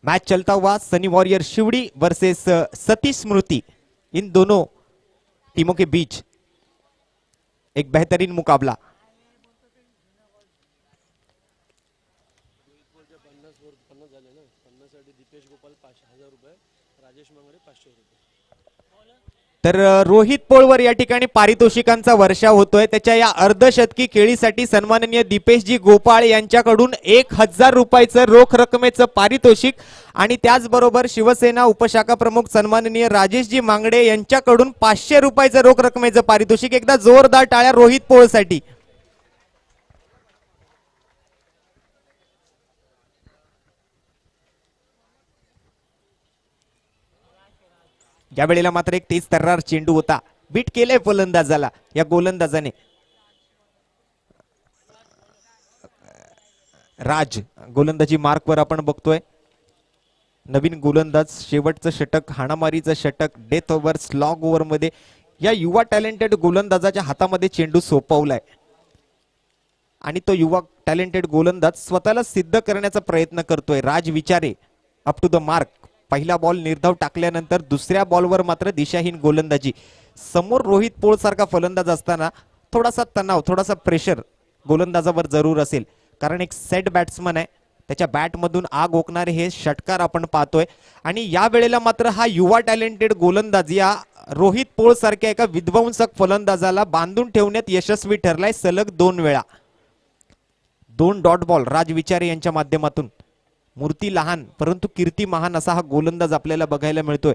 Match चलता हुआ Sunny warrior Shivdi versus Sati Smriti. इन दोनों टीमों के बीच एक बेहतरीन मुकाबला. तर रोहित पोळवर या ठिकाणी पारितोषिकांचा वर्षाव होतोय. त्याच्या या अर्धशतकी खेळीसाठी सन्माननीय दीपेशजी गोपाळ यांच्याकडून 1000 रुपयाचं रोख रकमेचं पारितोषिक आणि त्याचबरोबर शिवसेना उपशाखा प्रमुख सन्माननीय राजेशजी मांगडे यांच्याकडून 500 रुपयाचं रोख रकमेचं पारितोषिक. एकदा जोरदार टाळ्या रोहित पोळसाठी. या वेळेला मात्र एक तेज तर्रार चेंडू होता. बीट केलंय फलंदाजाला या गोलंदाजाने. राज गोलंदाजी मार्कवर आपण बघतोय. नवीन गोलंदाज, शेवटचं षटक, हाणामारीचं षटक, डेथ ओव्हर, स्लॉग ओव्हर मध्ये या युवा टॅलेंटेड गोलंदाजाच्या हातामध्ये चेंडू सोपवलाय आणि तो युवा टॅलेंटेड गोलंदाज स्वतःला सिद्ध करण्याचा प्रयत्न करतोय. राज विचारे अप टू द मार्क. पहिला बॉल निर्धाव टाकल्यानंतर दुसऱ्या बॉलवर मात्र दिशाहीन गोलंदाजी. समोर रोहित पोळ सारखा फलंदाज असताना थोडासा तणाव, थोडासा प्रेशर गोलंदाजावर जरूर असेल, कारण एक सेट बॅट्समन आहे. त्याच्या बॅटमधून आग ओकणारे हे षटकार आपण पाहतोय. आणि या वेळेला मात्र हा युवा टॅलेंटेड गोलंदाज या रोहित पोळ सारख्या एका विध्वंसक फलंदाजाला बांधून ठेवण्यात यशस्वी ठरलाय सलग 2 वेळा. 2 डॉट बॉल राज विचारे यांच्या माध्यमातून. मूर्ती लहान परंतु कीर्ती महान असा हा गोलंदाज आपल्याला बघायला मिळतोय.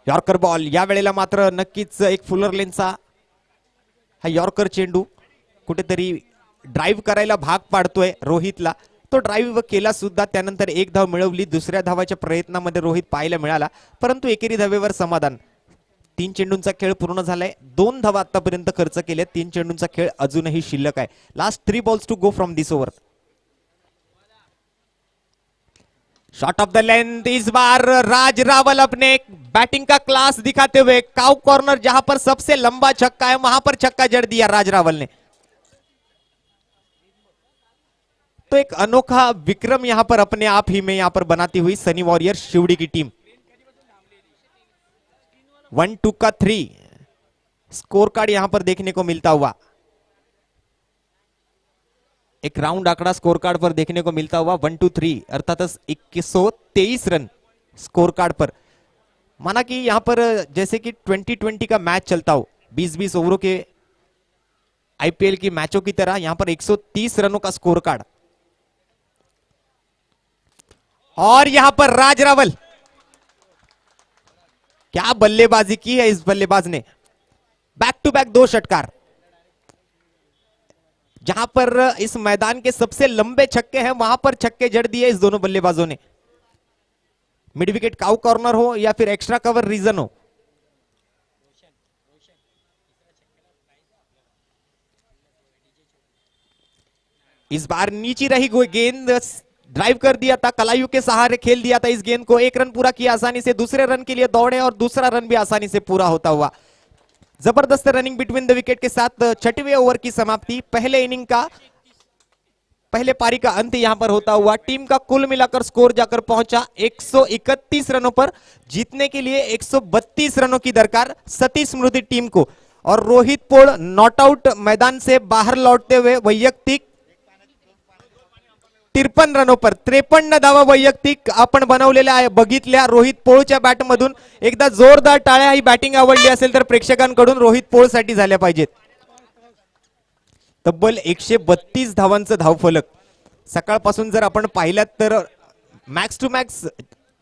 Yorker ball. या वेळेला मात्र नक्कीच एक फुलर लेनचा हा यॉर्कर चेंडू कुठेतरी ड्राईव्ह करायला भाग पाडतोय रोहितला. तो ड्राईव्ह केला सुद्धा, त्यानंतर 1 धाव मिळवली. दुसऱ्या धावाच्या प्रयत्नामध्ये रोहित पाहायला मिळाला, परंतु एकेरी धावेवर समाधान. 3 चेंडूंचा खेळ पूर्ण झालाय. 2 धावा आतापर्यंत खर्च केल्या. 3 चेंडूंचा खेळ अजूनही शिल्लक आहे. Last 3 balls to go from this over. Shot off the length. इस बार राज रावल अपने बैटिंग का क्लास दिखाते हुए काउ कॉर्नर जहां पर सबसे लंबा छक्का है वहां पर छक्का जड़ दिया राज रावल ने. तो एक अनोखा विक्रम यहां पर अपने आप ही में यहां पर बनाती हुई सनी वॉरियर शिवड़ी की टीम. 1-2 का 3 स्कोर कार्ड यहां पर देखने को मिलता हुआ. एक राउंड आंकड़ा स्कोर कार्ड पर देखने को मिलता हुआ. 1-2-3 अर्थात 2123 रन स्कोर कार्ड पर. माना कि यहां पर जैसे कि 2020 का मैच चलता हो, 20-20 ओवरों के आईपीएल की मैचों की तरह यहां पर 130 रनों का स्कोर कार्ड. और यहां पर राज रावल, क्या बल्लेबाजी की है इस बल्लेबाज ने. बैक टू बैक 2 षटकार. जहां पर इस मैदान के सबसे लंबे छक्के हैं वहां पर छक्के जड़ दिए इस दोनों बल्लेबाजों ने. मिड विकेट काउ कॉर्नर हो या फिर एक्स्ट्रा कवर रीजन हो. इस बार नीची रही गेंद, ड्राइव कर दिया था, कलायु के सहारे खेल दिया था इस गेंद को. 1 रन पूरा किया आसानी से. दूसरे रन के लिए दौड़े और दूसरा रन भी आसानी से पूरा होता हुआ. जबरदस्त रनिंग बिटवीन द विकेट के साथ 6वें ओवर की समाप्ति. पहले इनिंग का, पहले पारी का अंत यहां पर होता हुआ. टीम का कुल मिलाकर स्कोर जाकर पहुंचा 131 रनों पर. जीतने के लिए 132 रनों की दरकार सती स्मृति टीम को. और रोहित पोळ नॉट आउट मैदान से बाहर लौटते हुए वैयक्तिक 53 रनों पर 53 धावा वैयक्तिक आपण बनवलेल्या आहे. बघितल्या रोहित पोळच्या बॅटमधून. एकदा जोरदार टाळ्या. ही बॅटिंग आवडली असेल तर प्रेक्षकांकडून रोहित पोळसाठी झाल्या पाहिजेत. तब्बल 132 धावांचं धावफलक. सकाळपासून जर आपण पाहिलात तर मॅक्स टू मॅक्स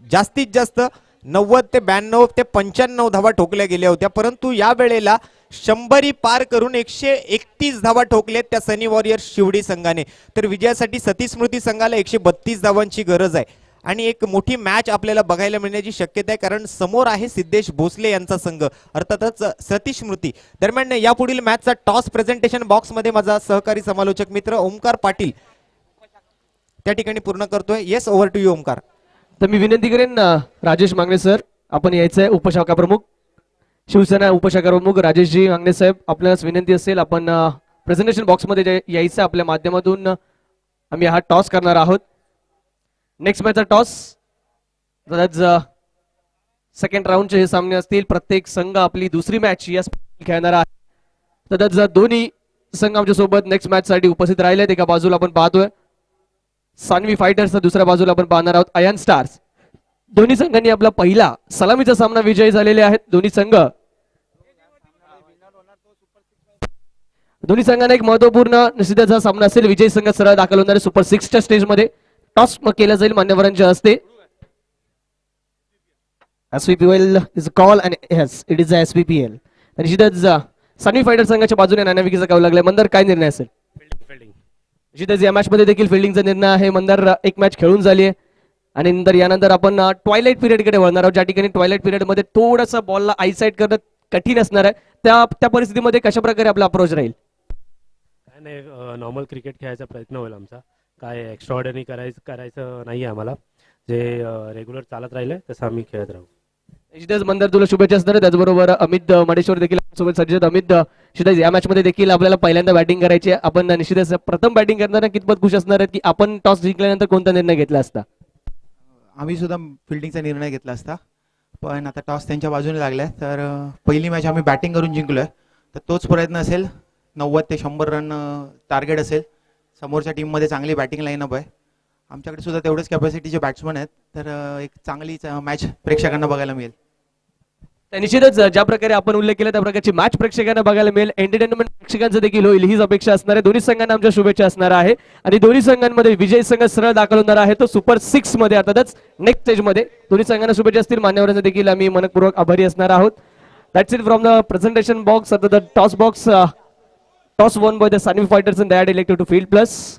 जास्तीत जास्त 90 ते 92 ते 95 धावा ठोकल्या गेल्या होत्या, परंतु या वेळेला 100 पार करून 131 धावा ठोकल्यात त्या सनी वॉरियर शिवडी संघाने. तर विजयासाठी सती स्मृती संघाला 132 धावांची गरज आहे आणि एक मोठी मॅच आपल्याला बघायला मिळण्याची शक्यता आहे, कारण समोर आहे सिद्धेश भोसले यांचा संघ, अर्थातच सती स्मृती. दरम्यान यापुढील मॅचचा टॉस प्रेझेंटेशन बॉक्स मध्ये माझा सहकारी समालोचक मित्र ओमकार पाटील त्या ठिकाणी पूर्ण करतोय. Yes, over to you Omkar. तर मी विनंती करेन राजेश मांगणे सर, आपण यायचंय. उपशाखा प्रमुख शिवसेना उपशाखा प्रमुख राजेशजी मांगणे साहेब, आपल्याला विनंती असेल आपण प्रेझेंटेशन बॉक्स मध्ये यायचं. आपल्या माध्यमातून आम्ही हा टॉस करणार आहोत. नेक्स्ट मॅचचा टॉस सेकंड राऊंडचे हे सामने असतील. प्रत्येक संघ आपली दुसरी मॅच या खेळणार आहे. तर जर दोन्ही संघ आमच्या सोबत नेक्स्ट मॅच साठी उपस्थित राहिले, एका बाजूला आपण पाहतोय सान्वी फायटर्स, तर दुसऱ्या बाजूला आपण पाहणार आहोत अयन स्टार्स. दोन्ही संघांनी आपला पहिला सलामीचा सामना विजयी झालेले आहेत. दोन्ही संघांना एक महत्वपूर्ण निश्चितच सामना असेल. विजयी संघ सरळ दाखल होणार आहे सुपर 6च्या स्टेजमध्ये. टॉस केला जाईल मान्यवरांच्या हस्ते. SVPL is call and yes it is SVPL. निश्चितच सान्वी फायटर संघाच्या बाजूने नाणेफेकीचा काव लागलाय. मंदार, काय निर्णय असेल? निश्चितच या मॅच मध्ये देखील फिल्डिंगचा निर्णय आहे. मंदार एक मॅच खेळून झाली आहे आणि नंतर यानंतर आपण ट्वायलाइट पिरियड कडे वळणार आहोत, ज्या ठिकाणी ट्वायलाइट पिरियड मध्ये थोडासा बॉलला आयसाइट करणं कठीण असणार आहे. त्या परिस्थितीमध्ये कशा प्रकारे आपला अप्रोच राहील? काय नाही, नॉर्मल क्रिकेट खेळायचा प्रयत्न होईल आमचा. काय एक्स्ट्राऑर्डिनरी करायचं नाही आहे आम्हाला. जे रेग्युलर चालत राहिले तसं आम्ही खेळत राहू. निश्चितच मंदार, तुला शुभेच्छा असणार. त्याचबरोबर अमित मडेश्वर देखील सोबत सज्ज. अमित, निश्चितच या मॅच मध्ये देखील आपल्याला पहिल्यांदा बॅटिंग करायची आहे. आपण निश्चितच प्रथम बॅटिंग करताना कितपत खुश असणार आहेत की आपण टॉस जिंकल्यानंतर कोणता निर्णय घेतला असता? आम्ही सुद्धा फिल्डिंगचा निर्णय घेतला असता, पण आता टॉस त्यांच्या बाजूने लागलाय. तर पहिली मॅच आम्ही बॅटिंग करून जिंकलोय, तर तोच प्रयत्न असेल. 90 ते 100 रन टार्गेट असेल. समोरच्या टीममध्ये चांगली बॅटिंग लाईनअप आहे. आमच्याकडे सुद्धा तेवढेच कॅपॅसिटीचे बॅट्समन आहेत. तर एक चांगलीच मॅच प्रेक्षकांना बघायला मिळेल. तर निश्चितच ज्या प्रकारे आपण उल्लेख केला त्या प्रकारची मॅच प्रेक्षकांना बघायला मिळेल. एंटरटेनमेंट प्रेक्षकांचं देखील होईल हीच अपेक्षा असणार आहे. दोन्ही संघांना आमच्या शुभेच्छा असणार आहे आणि दोन्ही संघांमध्ये विजयी संघ सरळ दाखल होणार आहे तो सुपर 6 मध्ये, अर्थातच नेक्स्ट स्टेज मध्ये. दोन्ही संघांना शुभेच्छा असतील. मान्यवरांचा देखील आम्ही मनपूर्वक आभारी असणार आहोत. That's it from the presentation box. आता the toss box toss won by the Sanvi fighters and they had elected to field plus.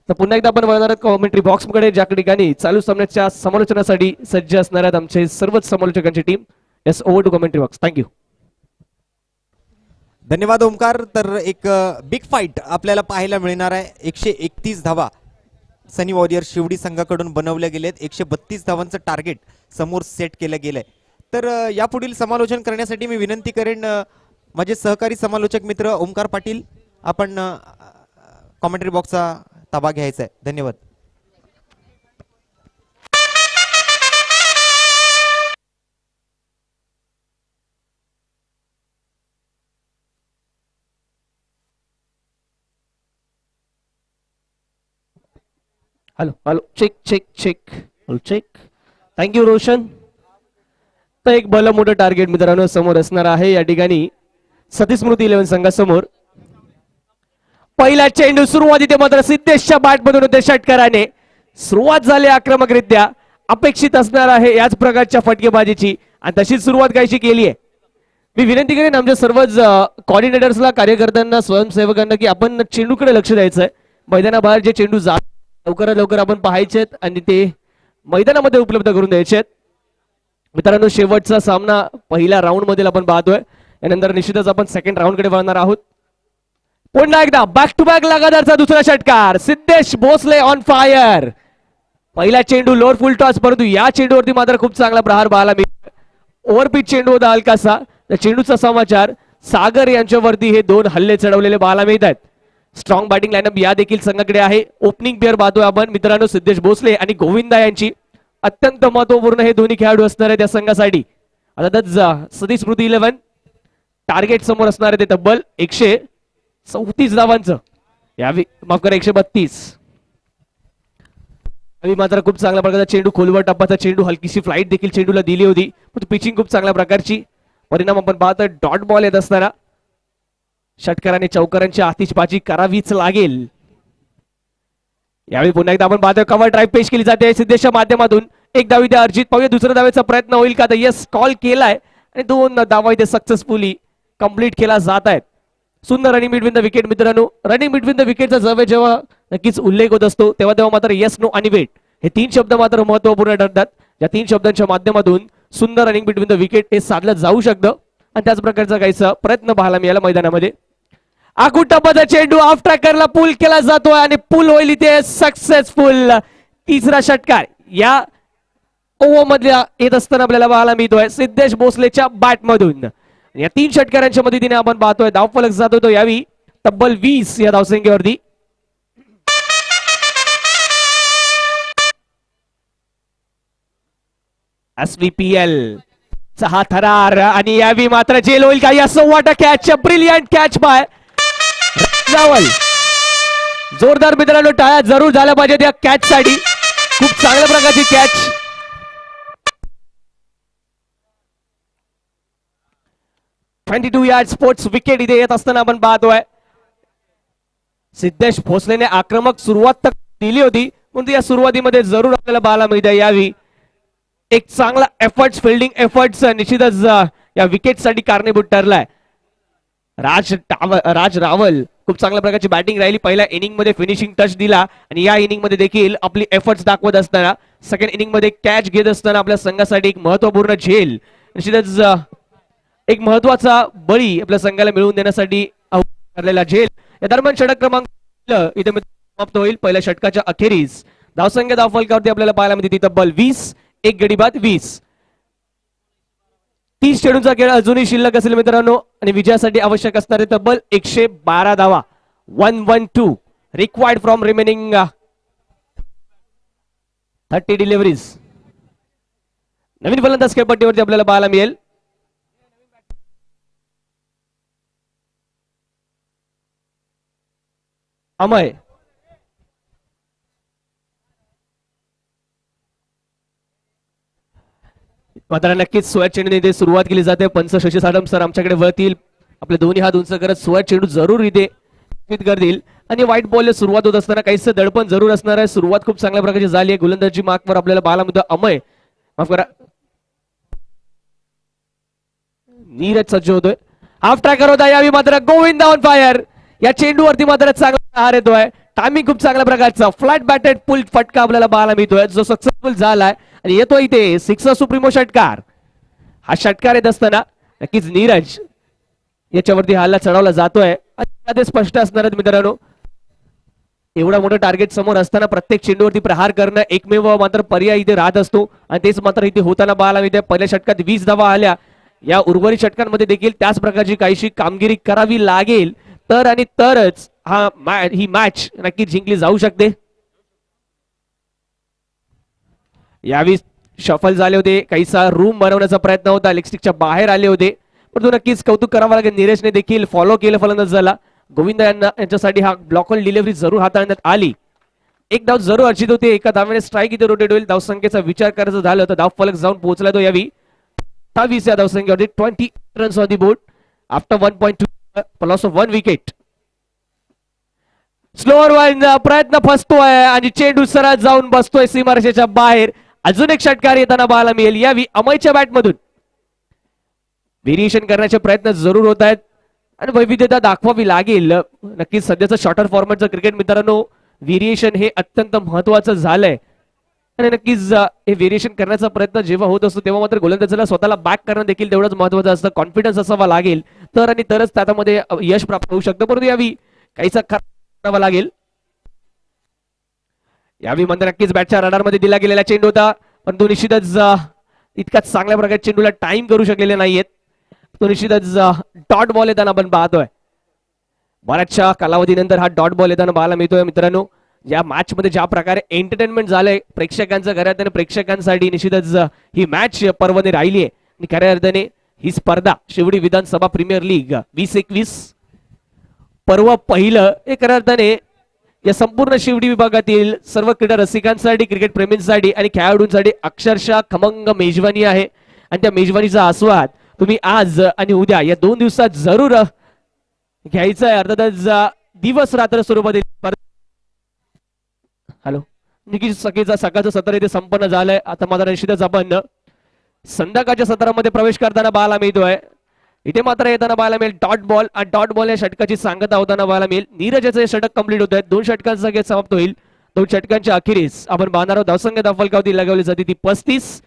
तर पुन्हा एकदा आपण वळणार आहोत कॉमेंट्री बॉक्सकडे, ज्या ठिकाणी चालू सामन्याच्या समालोचनासाठी सज्ज असणार आहेत आमचे सर्वच समालोचकांची team. Yes, over to commentary box. Thank you. धन्यवाद ओमकार. तर एक बिग फाईट आपल्याला पाहायला मिळणार आहे. 131 धावा सनी वॉरियर शिवडी संघाकडून बनवले गेलेत. 132 धावांचं टार्गेट समोर सेट केलं गेलंय. तर यापुढील समालोचन करण्यासाठी मी विनंती करेन माझे सहकारी समालोचक मित्र ओमकार पाटील, आपण कॉमेंट्री बॉक्सचा ताबा घ्यायचा आहे. धन्यवाद. Hello hello, check check check check. Thank you Roshan. तर एक भलं मोठं टार्गेट मित्रांनो समोर असणार आहे या ठिकाणी सती स्मृती 11 संघासमोर. पहिला चेंडू सुरुवात इथे मात्र सिद्धेशच्या बॅटमधून होते षटकाराने. सुरुवात झाली आक्रमकरित्या. अपेक्षित असणार आहे याच प्रकारच्या फटकेबाजीची आणि तशीच सुरुवात काहीशी केली आहे. मी विनंती करेन आमच्या सर्वच कॉर्डिनेटर्सला, कार्यकर्त्यांना, स्वयंसेवकांना की आपण चेंडूकडे लक्ष द्यायचंय. मैदानाबाहेर जे चेंडू जात लवकरात लवकर आपण पाहायचेत आणि ते मैदानामध्ये उपलब्ध करून द्यायचे. मित्रांनो, शेवटचा सामना पहिल्या राऊंड मध्ये आपण पाहतोय. यानंतर निश्चितच आपण सेकंड राऊंड कडे वळणार आहोत. पुन्हा एकदा बॅक टू बॅक लगातारचा दुसरा षटकार. Siddhesh Bhosale on fire. पहिला चेंडू लोअर फुल टॉस, परंतु या चेंडूवरती मात्र खूप चांगला प्रहार पाहायला मिळतो. ओव्हरपिच चेंडू होता हलकासा. त्या चेंडूचा समाचार सागर यांच्यावरती हे 2 हल्ले चढवलेले पाहायला मिळत आहेत. स्ट्रॉंग बॅटिंग लाईनअप या देखील संघाकडे आहे. ओपनिंग पेअर पाहतोय आपण मित्रांनो, सिद्धेश भोसले आणि गोविंदा यांची. अत्यंत महत्वपूर्ण हे दोन्ही खेळाडू असणार आहेत या संघासाठी. आता सती स्मृती 11 टार्गेट समोर असणार आहे ते तब्बल 134 धावांचं. यावी माफ करा 132. मात्र खूप चांगल्या प्रकारचा चेंडू, खोलवर टप्प्याचा चेंडू, हलकीशी फ्लाईट देखील चेंडूला दिली होती. पिचिंग खूप चांगल्या प्रकारची. परिणाम आपण पाहतोय डॉट बॉल येत असताना षटकाराने चौकारांची आतिषबाजी करावीच लागेल. यावेळी पुन्हा एकदा आपण पाहतोय कव्हर ड्राईव्ह पेश केली जाते सिद्धेशच्या माध्यमातून. एक धाव इथे अर्जित. पाहूया दुसऱ्या धावेचा प्रयत्न होईल का? तर यस, कॉल केलाय आणि 2 धावा इथे सक्सेसफुली कंप्लीट केला जात आहेत. सुंदर रनिंग बिटवीन द विकेट मित्रांनो. रनिंग बिटवीन द विकेटचा जेव्हा नक्कीच उल्लेख होत असतो तेव्हा मात्र येस, नो आणि वेट हे 3 शब्द मात्र महत्वपूर्ण ठरतात. या 3 शब्दांच्या माध्यमातून सुंदर रनिंग बिटवीन द विकेट हे साधलं जाऊ शकतं आणि त्याच प्रकारचा काहीसा प्रयत्न पाहायला मिळाला मैदानामध्ये. आखू टप्प्याचा चेंडू ऑफ ट्रॅकरला पुल केला जातोय आणि पुल होईल इथे सक्सेसफुल. तिसरा षटकार या ओव्हर मधल्या येत असताना आपल्याला पाहायला मिळतोय सिद्धेश भोसलेच्या बॅट मधून. या 3 षटकारांच्या मदतीने आपण पाहतोय धावफलक जातो तो यावी तब्बल 20 या धावसंख्येवरती. SVPL चा हा थरार आणि यावी मात्र जेल होईल का या 1/4 catch brilliant catch by Rawal. जोरदार मित्रांनो टाळ्या जरूर झाल्या पाहिजे त्या कॅच साठी. खूप चांगल्या प्रकारची कॅच. 22 यार्ड स्पोर्ट्स विकेट इथे येत असताना आपण पाहतोय. सिद्धेश भोसलेने आक्रमक सुरुवात तर दिली होती पण या सुरुवातीमध्ये जरूर आपल्याला पाहायला मिळते यावी एक चांगला एफर्ट्स फिल्डिंग एफर्ट्स निश्चितच या विकेट साठी कारणीभूत ठरलाय. राज रावल खूप चांगल्या प्रकारची बॅटिंग राहिली. पहिल्या इनिंग मध्ये फिनिशिंग टच दिला आणि या इनिंग मध्ये देखील आपली एफर्ट्स दाखवत असताना सेकंड इनिंग मध्ये कॅच घेत असताना आपल्या संघासाठी एक महत्वपूर्ण झेल निश्चितच एक महत्वाचा बळी आपल्या संघाला मिळवून देण्यासाठी ठरलेला झेल. या दरम्यान षटक क्रमांक इथे समाप्त होईल. पहिल्या षटकाच्या अखेरीस धावसंख्या धावफलकावरती आपल्याला पाहायला मिळते तब्बल 20. एक गडी बाद 20. 30 चेंडूंचा खेळ अजूनही शिल्लक असेल मित्रांनो आणि विजयासाठी आवश्यक असणारे तब्बल 112 धावा. 112 रिक्वायर्ड फ्रॉम रिमेनिंग 30 डिलिव्हरीज. नवीन फलंदाज खेळपट्टीवरती आपल्याला पाहायला मिळेल. अमय मात्र नक्कीच 16 चेंडूने इथे सुरुवात केली जाते. पंच शशी साडम सर आमच्याकडे वळतील. आपले दोन्ही हात उंच करत 16 चेंडू जरूर इथे करतील आणि व्हाईट बॉल सुरुवात होत असताना काहीच दडपण जरूर असणार आहे. सुरुवात खूप चांगल्या प्रकारची झाली आहे. गोलंदाजी मार्कवर आपल्याला पाहायला मिळतं अमय माफ करा नीरज सज्ज होतोय. हाफ ट्रॅकर होता यावी मात्र गोविंद ऑन फायर. या चेंडूवरती मात्र चांगला हार येतोय. टायमिंग खूप चांगल्या प्रकारचा फ्लॅट बॅटेड पुल फटका आपल्याला पाहायला मिळतोय जो सक्सेसफुल झालाय आणि येतो इथे सिक्सर सुप्रीमो षटकार. हा षटकार येत असताना नक्कीच नीरज याच्यावरती हल्ला चढवला जातोय. ते स्पष्ट असणार आहेत मित्रांनो. एवढा मोठं टार्गेट समोर असताना प्रत्येक चेंडूवरती प्रहार करणं एकमेव मात्र पर्याय इथे राहत असतो आणि तेच मात्र इथे होताना पाहायला मिळते. पहिल्या षटकात 20 धावा आल्या. या उर्वरित षटकांमध्ये देखील त्याच प्रकारची काहीशी कामगिरी करावी लागेल तर आणि तरच ही मॅच नक्की जिंकली जाऊ शकते. यावेळी शफल झाले होते. काहीसा रूम बनवण्याचा प्रयत्न होता. लेगस्टिकच्या बाहेर आले होते परंतु नक्कीच कौतुक करावं लागेल. नीरजने देखील फॉलो केलं फलंदाजाला. गोविंद यांच्यासाठी हा ब्लॉकॉल डिलिव्हरी जरूर हाताळण्यात आली. एक धाव जरूर अर्जित होते. एका धावेने स्ट्राईक इथे रोटेट होईल. धावसंख्येचा विचार करायचा झालं तर धाव फलक जाऊन पोहोचला तो यावी 28 या धावसंख्येवरती 20 runs on the board after 1.2 loss of 1 wicket. Slower one प्रयत्न फसतोय आणि चेंडू सरळ जाऊन बसतोय सीमारेषेच्या बाहेर. अजून एक षटकार येताना पाहायला मिळेल यावी अमयच्या बॅटमधून. व्हेरिएशन करण्याचे प्रयत्न जरूर होत आहेत आणि वैविध्यता दाखवावी लागेल. नक्कीच सध्याचं शॉर्टर फॉर्मॅटचं क्रिकेट मित्रांनो व्हेरिएशन हे अत्यंत महत्वाचं झालंय आणि नक्कीच हे व्हेरिएशन करण्याचा प्रयत्न जेव्हा होत असतो तेव्हा मात्र गोलंदाजाला स्वतःला बॅक करणं देखील तेवढंच महत्वाचं असतं. कॉन्फिडन्स असावा लागेल तर आणि तरच त्यामध्ये यश प्राप्त होऊ शकतं. परंतु यावी काहीसा करावा लागेल. यावी मात्र नक्कीच बॅटच्या रडारमध्ये दिला गेलेला चेंडू होता परंतु निश्चितच इतकाच चांगल्या प्रकारे चेंडूला टाइम करू शकलेले नाहीयेत. तो निश्चितच डॉट बॉल येताना आपण पाहतोय. बऱ्याचशा कालावधीनंतर हा डॉट बॉल येताना पाहायला मिळतोय मित्रांनो. या मॅच मध्ये ज्या प्रकारे एंटरटेनमेंट झालंय प्रेक्षकांचं घरात आणि प्रेक्षकांसाठी निश्चितच ही मॅच पर्वने राहिली आहे आणि खऱ्या अर्थाने ही स्पर्धा शिवडी विधानसभा प्रीमियर लीग 2021 पर्व पहिलं हे खऱ्या अर्थाने या संपूर्ण शिवडी विभागातील सर्व क्रीडा रसिकांसाठी क्रिकेट प्रेमींसाठी आणि खेळाडूंसाठी अक्षरशः खमंग मेजवानी आहे आणि त्या मेजवानीचा आस्वाद तुम्ही आज आणि उद्या या 2 दिवसात जरूर घ्यायचा आहे. अर्थातच दिवस रात्र स्वरूपातील हॅलो निश्चित सकाळचं सत्र इथे संपन्न झालंय. आता मात्र निश्चितच आपण संध्याकाळच्या सत्रामध्ये प्रवेश करताना पाहायला मिळतोय. इथे मात्र येताना पाहायला मिळेल डॉट बॉल आणि डॉट बॉल या षटकाची सांगता होताना पाहायला मिळेल. नीरजचे षटक कंप्लीट होत आहेत. 2 षटकांचा खेळ समाप्त होईल. 2 षटकांच्या अखेरीस आपण पाहणार आहोत धावसंख्या धावफलकावरती लगावली जाते ती 35.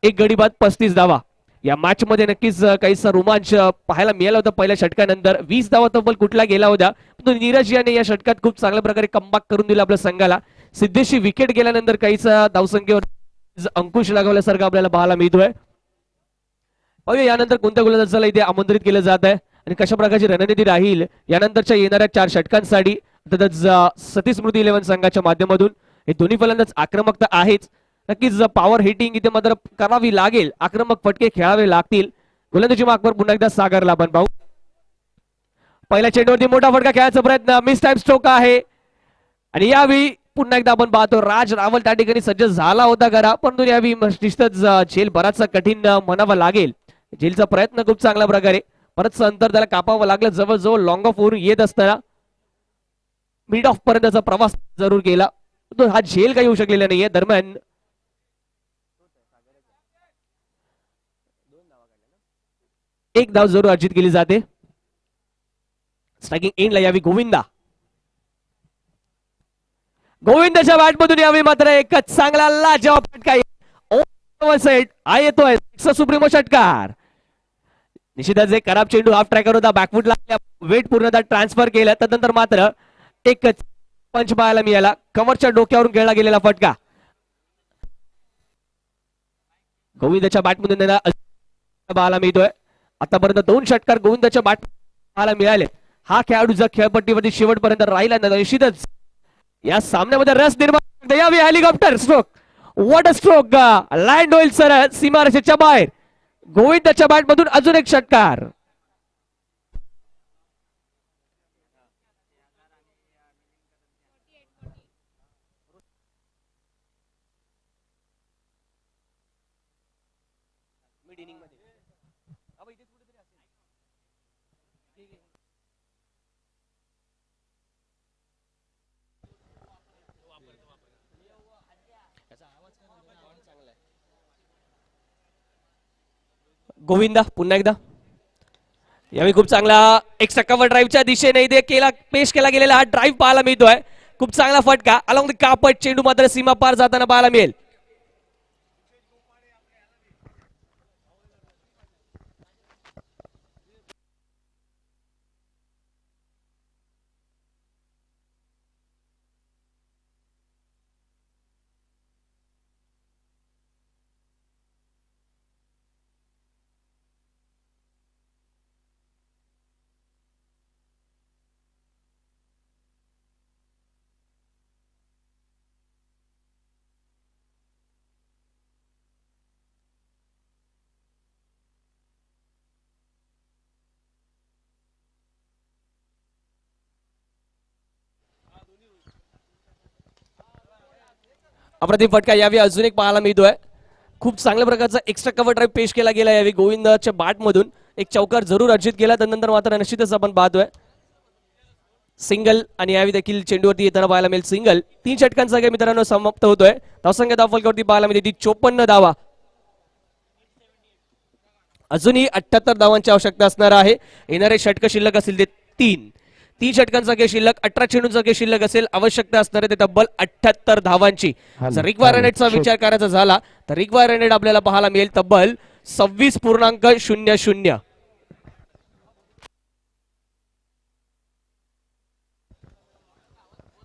एक गडी बाद 35 धावा. या मॅच मध्ये नक्कीच काहीसा रोमांच पाहायला मिळाला होता. पहिल्या षटकानंतर 20 धावा तब्बल कुठला गेला होता परंतु नीरज याने या षटकात खूप चांगल्या प्रकारे कमबॅक करून दिला आपल्या संघाला. सिद्धेशी विकेट गेल्यानंतर काहीसा धावसंख्येवर अंकुश लागवल्यासारखं आपल्याला पाहायला मिळतोय. यानंतर कोणत्या गोलंदाजाला इथे आमंत्रित केलं जात आहे आणि कशा प्रकारची रणनीती राहील यानंतरच्या येणाऱ्या 4 षटकांसाठी. सती स्मृती 11 संघाच्या माध्यमातून हे दोन्ही फलंदाज आक्रमकता आहेच नक्कीच पॉवर हिटिंग इथे मात्र करावी लागेल, आक्रमक फटके खेळावे लागतील. गोलंदाजी मार्कवर पुन्हा एकदा सागरला आपण पाहू. पहिल्या चेंडूवरती मोठा फटका खेळायचा प्रयत्न, मिस टाइम स्ट्रोक आहे आणि यावेळी पुन्हा एकदा आपण पाहतो राज रावल त्या ठिकाणी सज्ज झाला होता खरा, परंतु यावेळी निश्चितच झेल बराचसा कठीण म्हणावा लागेल. झेलचा प्रयत्न खूप चांगल्या प्रकारे, परत अंतर त्याला कापावं लागलं, जवळजवळ लॉंग ऑफ वरून येत असताना मिड ऑफ पर्यंतचा प्रवास जरूर केला, तो हा झेल काही होऊ शकलेला नाहीये. दरम्यान एक धाव जरूर अर्जित केली जाते. स्ट्रायकिंग एंडला यावी गोविंदाच्या बॅटमधून यावी मात्र एक चांगला लाजवाब फटका सेट हा येतोय, सुप्रीमो षटकार. निश्चितच एक खराब चेंडू हाफ ट्रॅकर होता, बॅकफुटला वेट पूर्णतः ट्रान्सफर केलं, त्यानंतर मात्र एकच पंच पाहायला मिळाला, कव्हरच्या डोक्यावरून खेळला गेलेला फटका. गोविंदाच्या बॅटमधून त्यांना पाहायला मिळतोय. आतापर्यंत 2 षटकार गोविंदाच्या बॅट पाहायला मिळाले. हा खेळाडूचा खेळपट्टीवरती शेवटपर्यंत राहिला, निश्चितच या सामन्यामध्ये रस निर्माण यावी. Helicopter stroke, what a stroke, land होईल सर सीमारेषेच्या बाहेर. गोविंदाच्या बॅटमधून अजून एक षटकार. गोविंदा पुन्हा एकदा यावेळी खूप चांगला एक्स्ट्रा कव्हर ड्राईव्हच्या दिशेने इथे पेश केला गेलेला हा ड्राईव्ह पाहायला मिळतोय. खूप चांगला फटका अलॉंग द कापड, चेंडू मात्र सीमा पार जाताना पाहायला मिळेल. अप्रतिम फटका यावेळी अजून एक पाहायला मिळतोय. खूप चांगल्या प्रकारचा एक्स्ट्रा कव्हर ड्राईव्ह पेश केला गेला यावेळी गोविंदाच्या बॅटमधून. एक चौकार जरूर अर्जित केला, त्यानंतर मात्र निश्चितच आपण पाहतोय सिंगल आणि यावेळी देखील चेंडूवरती येताना पाहायला मिळेल सिंगल. 3 षटकांचा गेम मित्रांनो समाप्त होतोय. धावसंख्या धावफलकावरती पाहायला मिळते ती 54 धावा. अजूनही 78 धावांची आवश्यकता असणार आहे. येणारे षटक शिल्लक असतील ते 3 षटकांचा खेळ शिल्लक, 18 चेंडूंचा खेळ शिल्लक असेल. आवश्यकता असणार आहे ते तब्बल 78 धावांची. जर रिक्वायरमेंटचा विचार करायचा झाला तर रिक्वायरमेंट आपल्याला पाहायला मिळेल तब्बल 26.00.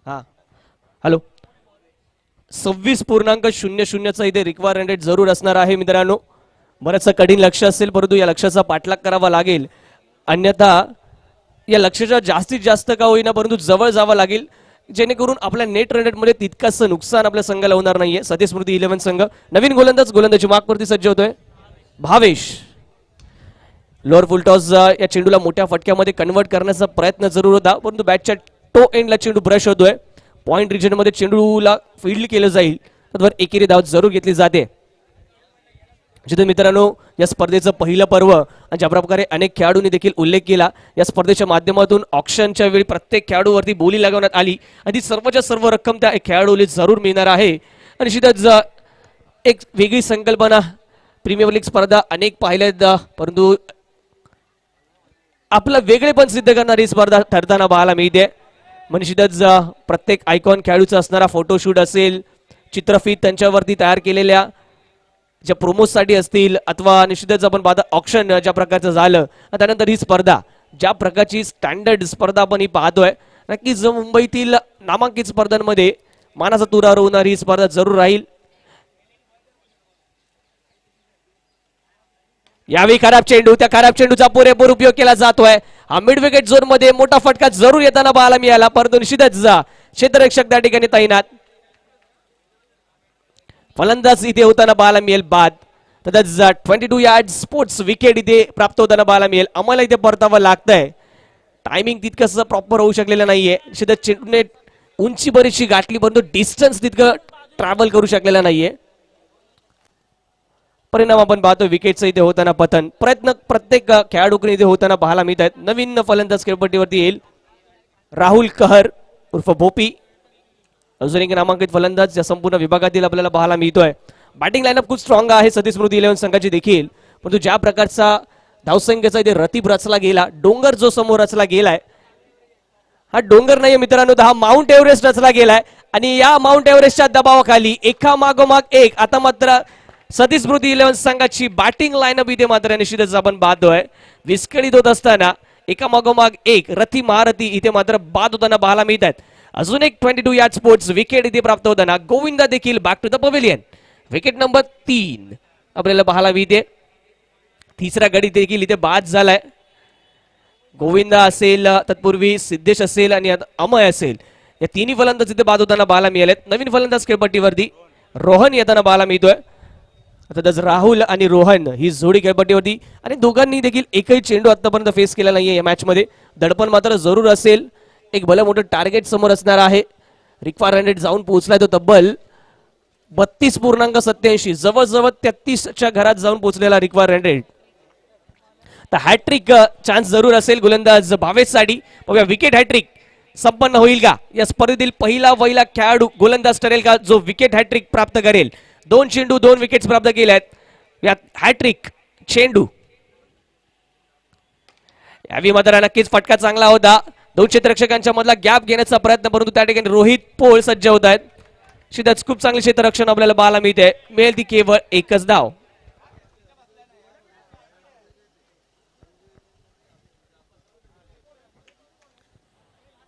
हा हॅलो 26.00 इथे रिक्वायरमेंट जरूर असणार आहे मित्रांनो. बरंचसं कठीण लक्ष असेल, परंतु या लक्ष्याचा पाठलाग करावा लागेल, अन्यथा या लक्ष्याच्या जास्तीत जास्त का होईना परंतु जवळ जावं लागेल, जेणेकरून आपल्या नेट रन रेटमध्ये तितकंसं नुकसान आपल्या संघाला होणार नाहीये. सध्या स्मृती 11 संघ नवीन गोलंदाजी मार्कवरती सज्ज होतोय. भावेश लोअर फुल टॉस या चेंडूला मोठ्या फटक्यामध्ये कन्वर्ट करण्याचा प्रयत्न जरूर होता, परंतु बॅटच्या टो एंडला चेंडू ब्रश होतोय. पॉइंट रिजन मध्ये चेंडूला फील्ड केलं जाईल, त्यावर एकेरी धाव जरूर घेतली जाते. जिथे मित्रांनो या स्पर्धेचं पहिलं पर्व आणि ज्या प्रकारे अनेक खेळाडूंनी देखील उल्लेख केला, या स्पर्धेच्या माध्यमातून ऑक्शनच्या वेळी प्रत्येक खेळाडूवरती बोली लागवण्यात आली आणि ती सर्वच्या सर्व रक्कम त्या खेळाडूला जरूर मिळणार आहे. आणि निश्चितच एक वेगळी संकल्पना प्रीमियर लीग स्पर्धा अनेक पाहिल्यात, परंतु आपलं वेगळेपण सिद्ध करणारी स्पर्धा ठरताना पाहायला मिळते. निश्चितच प्रत्येक आयकॉन खेळाडूचा असणारा फोटोशूट असेल, चित्रफीत त्यांच्यावरती तयार केलेल्या ज्या प्रोमोसाठी असतील, अथवा निश्चितच आपण पाहता ऑक्शन ज्या प्रकारचं झालं, त्यानंतर ही स्पर्धा ज्या प्रकारची स्टँडर्ड स्पर्धा आपण ही पाहतोय, नक्कीच मुंबईतील नामांकित स्पर्धांमध्ये मानाचा तुरा रोवणारी ही स्पर्धा जरूर राहील. यावेळी खराब चेंडू, त्या खराब चेंडूचा पुरेपूर उपयोग केला जातोय. हा मिड विकेट झोन मध्ये मोठा फटका जरूर येताना पाहायला मिळाला, परंतु निश्चितच क्षेत्ररक्षक त्या ठिकाणी तैनात. फलंदाज इथे होताना पाहायला मिळेल बाद. तसंच 22 यार्ड स्पोर्ट्स विकेट इथे प्राप्त होताना पाहायला मिळेल. आम्हाला इथे परतावं लागतंय. टायमिंग तितकंसं प्रॉपर होऊ शकलेलं नाहीये. निश्चितच चेंडूने उंची बरीचशी गाठली परंतु डिस्टन्स तितकं ट्रॅव्हल करू शकलेलं नाहीये. परिणाम आपण पाहतो विकेटचं इथे होताना पतन. प्रयत्न प्रत्येक खेळाडूकडे इथे होताना पाहायला मिळत आहेत. नवीन फलंदाज खेळपट्टीवरती येईल राहुल कहर उर्फ भोपी. अजून एक नामांकित फलंदाज या संपूर्ण विभागातील आपल्याला पाहायला मिळतोय. बॅटिंग लाईनअप खूप स्ट्रॉंग आहे सतीश स्मृती 11 संघाची देखील. परंतु ज्या प्रकारचा धावसंख्येचा इथे रतीब रचला गेला, डोंगर जो समोर रचला गेलाय, हा डोंगर नाहीये मित्रांनो, हा माउंट एव्हरेस्ट रचला गेलाय. आणि या माउंट एव्हरेस्टच्या दबावाखाली एका मागोमाग एक आता मात्र सतीश स्मृती 11 संघाची बॅटिंग लाईनअप इथे मात्र निश्चितच आपण पाहतोय विस्कळीत होत असताना एका मागोमाग एक रथी महारथी इथे मात्र बाद होताना पाहायला मिळत आहेत. अजून एक 22 यार्ड स्पोर्ट्स विकेट इथे प्राप्त होताना गोविंदा देखील back to the pavilion. Wicket number 3 आपल्याला पाहायला मिळते. तिसरा गडी देखील इथे बाद झालाय. गोविंदा असेल, तत्पूर्वी सिद्धेश असेल आणि आता अमय असेल, या तिन्ही फलंदाज इथे बाद होताना पाहायला मिळालेत. नवीन फलंदाज खेळपट्टीवरती रोहन येताना पाहायला मिळतोय. आता राहुल आणि रोहन ही जोडी खेळपट्टीवरती आणि दोघांनी देखील एकही चेंडू आतापर्यंत फेस केला नाहीये या मॅच मध्ये. दडपण मात्र जरूर असेल. एक भलं मोठं टार्गेट समोर असणार आहे. रिक्वायर्ड रन रेट जाऊन पोहोचलाय तो तब्बल 32.87, जवळजवळ 33च्या घरात जाऊन पोहोचलेला रिक्वायर्ड रन रेट. तर हॅट्रिक चान्स जरूर असेल गोलंदाज भावेशसाठी. बघूया विकेट हॅट्रिक संपन्न होईल का. या स्पर्धेतील पहिला खेळाडू गोलंदाज ठरेल का जो विकेट हॅट्रिक प्राप्त करेल. 2 चेंडू 2 विकेट्स प्राप्त केल्या आहेत. यात हॅट्रिक चेंडू यावेळी मात्र नक्कीच फटका चांगला होता. 2 क्षेत्ररक्षकांच्या मधला गॅप घेण्याचा प्रयत्न, परंतु त्या ठिकाणी रोहित पोळ सज्ज होत आहेत. शिदच खूप चांगले क्षेत्ररक्षण आपल्याला पाहायला मिळते. मिळेल ती केवळ एकच धाव.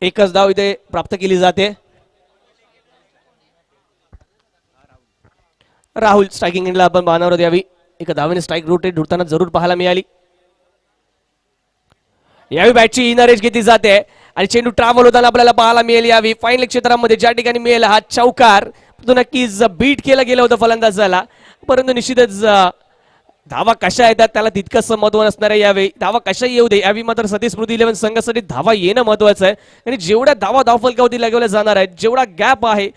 एकच धाव इथे प्राप्त केली जाते. राहुल स्ट्रायकिंग एंडला आपण पाहणार यावी एका धावेने स्ट्राईक रोटेट उडताना जरूर पाहायला मिळाली. यावेळी बॅटची इनर एज घेतली जाते आणि चेंडू ट्रॅव्हल होताना आपल्याला पाहायला मिळेल. यावेळी फायनल क्षेत्रामध्ये ज्या ठिकाणी मिळेल हा चौकार, तो नक्कीच बीट केला गेला होता फलंदाजाला. परंतु निश्चितच धावा कशा येतात त्याला तितकंच महत्व नसणार आहे. यावेळी धावा कशा येऊ दे, यावेळी मात्र सतीश स्मृती 11 संघासाठी धावा येणं महत्वाचं आहे. आणि जेवढ्या धावा धावफलकावरती लागवल्या जाणार आहेत, जेवढा गॅप आहे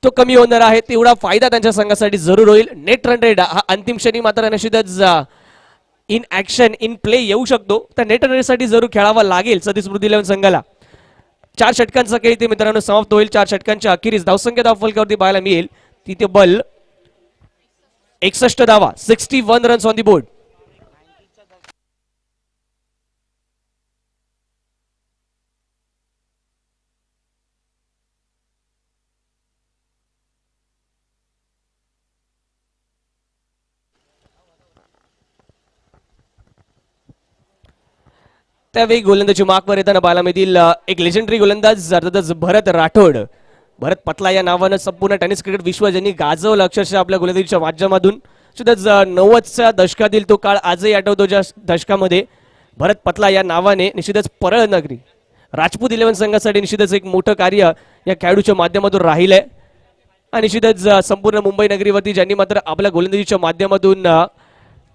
तो कमी होणार आहे, तेवढा फायदा त्यांच्या संघासाठी जरूर होईल. नेट रन रेट हा अंतिम क्षणी मात्र निश्चितच इन ऍक्शन इन प्ले येऊ शकतो. तर नेट रन रेटसाठी जरूर खेळावा लागेल सतीश स्मृती 11 संघाला. 4 षटकांचा खेळ इथे मित्रांनो समाप्त होईल. 4 षटकांच्या अखेरीस धावसंख्या धावफलकावरती पाहायला मिळेल तिथे बल 61 धावा, 61 रन्स ऑन दी बोर्ड. त्यावेळी गोलंदाजी मार्कवर येताना पाहायला मिळतील एक लेजेंडरी गोलंदाज अर्थातच भरत राठोड. भरत पतला या नावानं संपूर्ण टेनिस क्रिकेट विश्व ज्यांनी गाजवलं अक्षरशः आपल्या गोलंदाजीच्या माध्यमातून. सुद्धा 90च्या दशकातील तो काळ आजही आठवतो, ज्या दशकामध्ये भरत पतला या नावाने निश्चितच परळ नगरी राजपूत 11 संघासाठी निश्चितच एक मोठं कार्य या खेळाडूच्या माध्यमातून राहिलंय. आणि निश्चितच संपूर्ण मुंबई नगरीवरती ज्यांनी मात्र आपल्या गोलंदाजीच्या माध्यमातून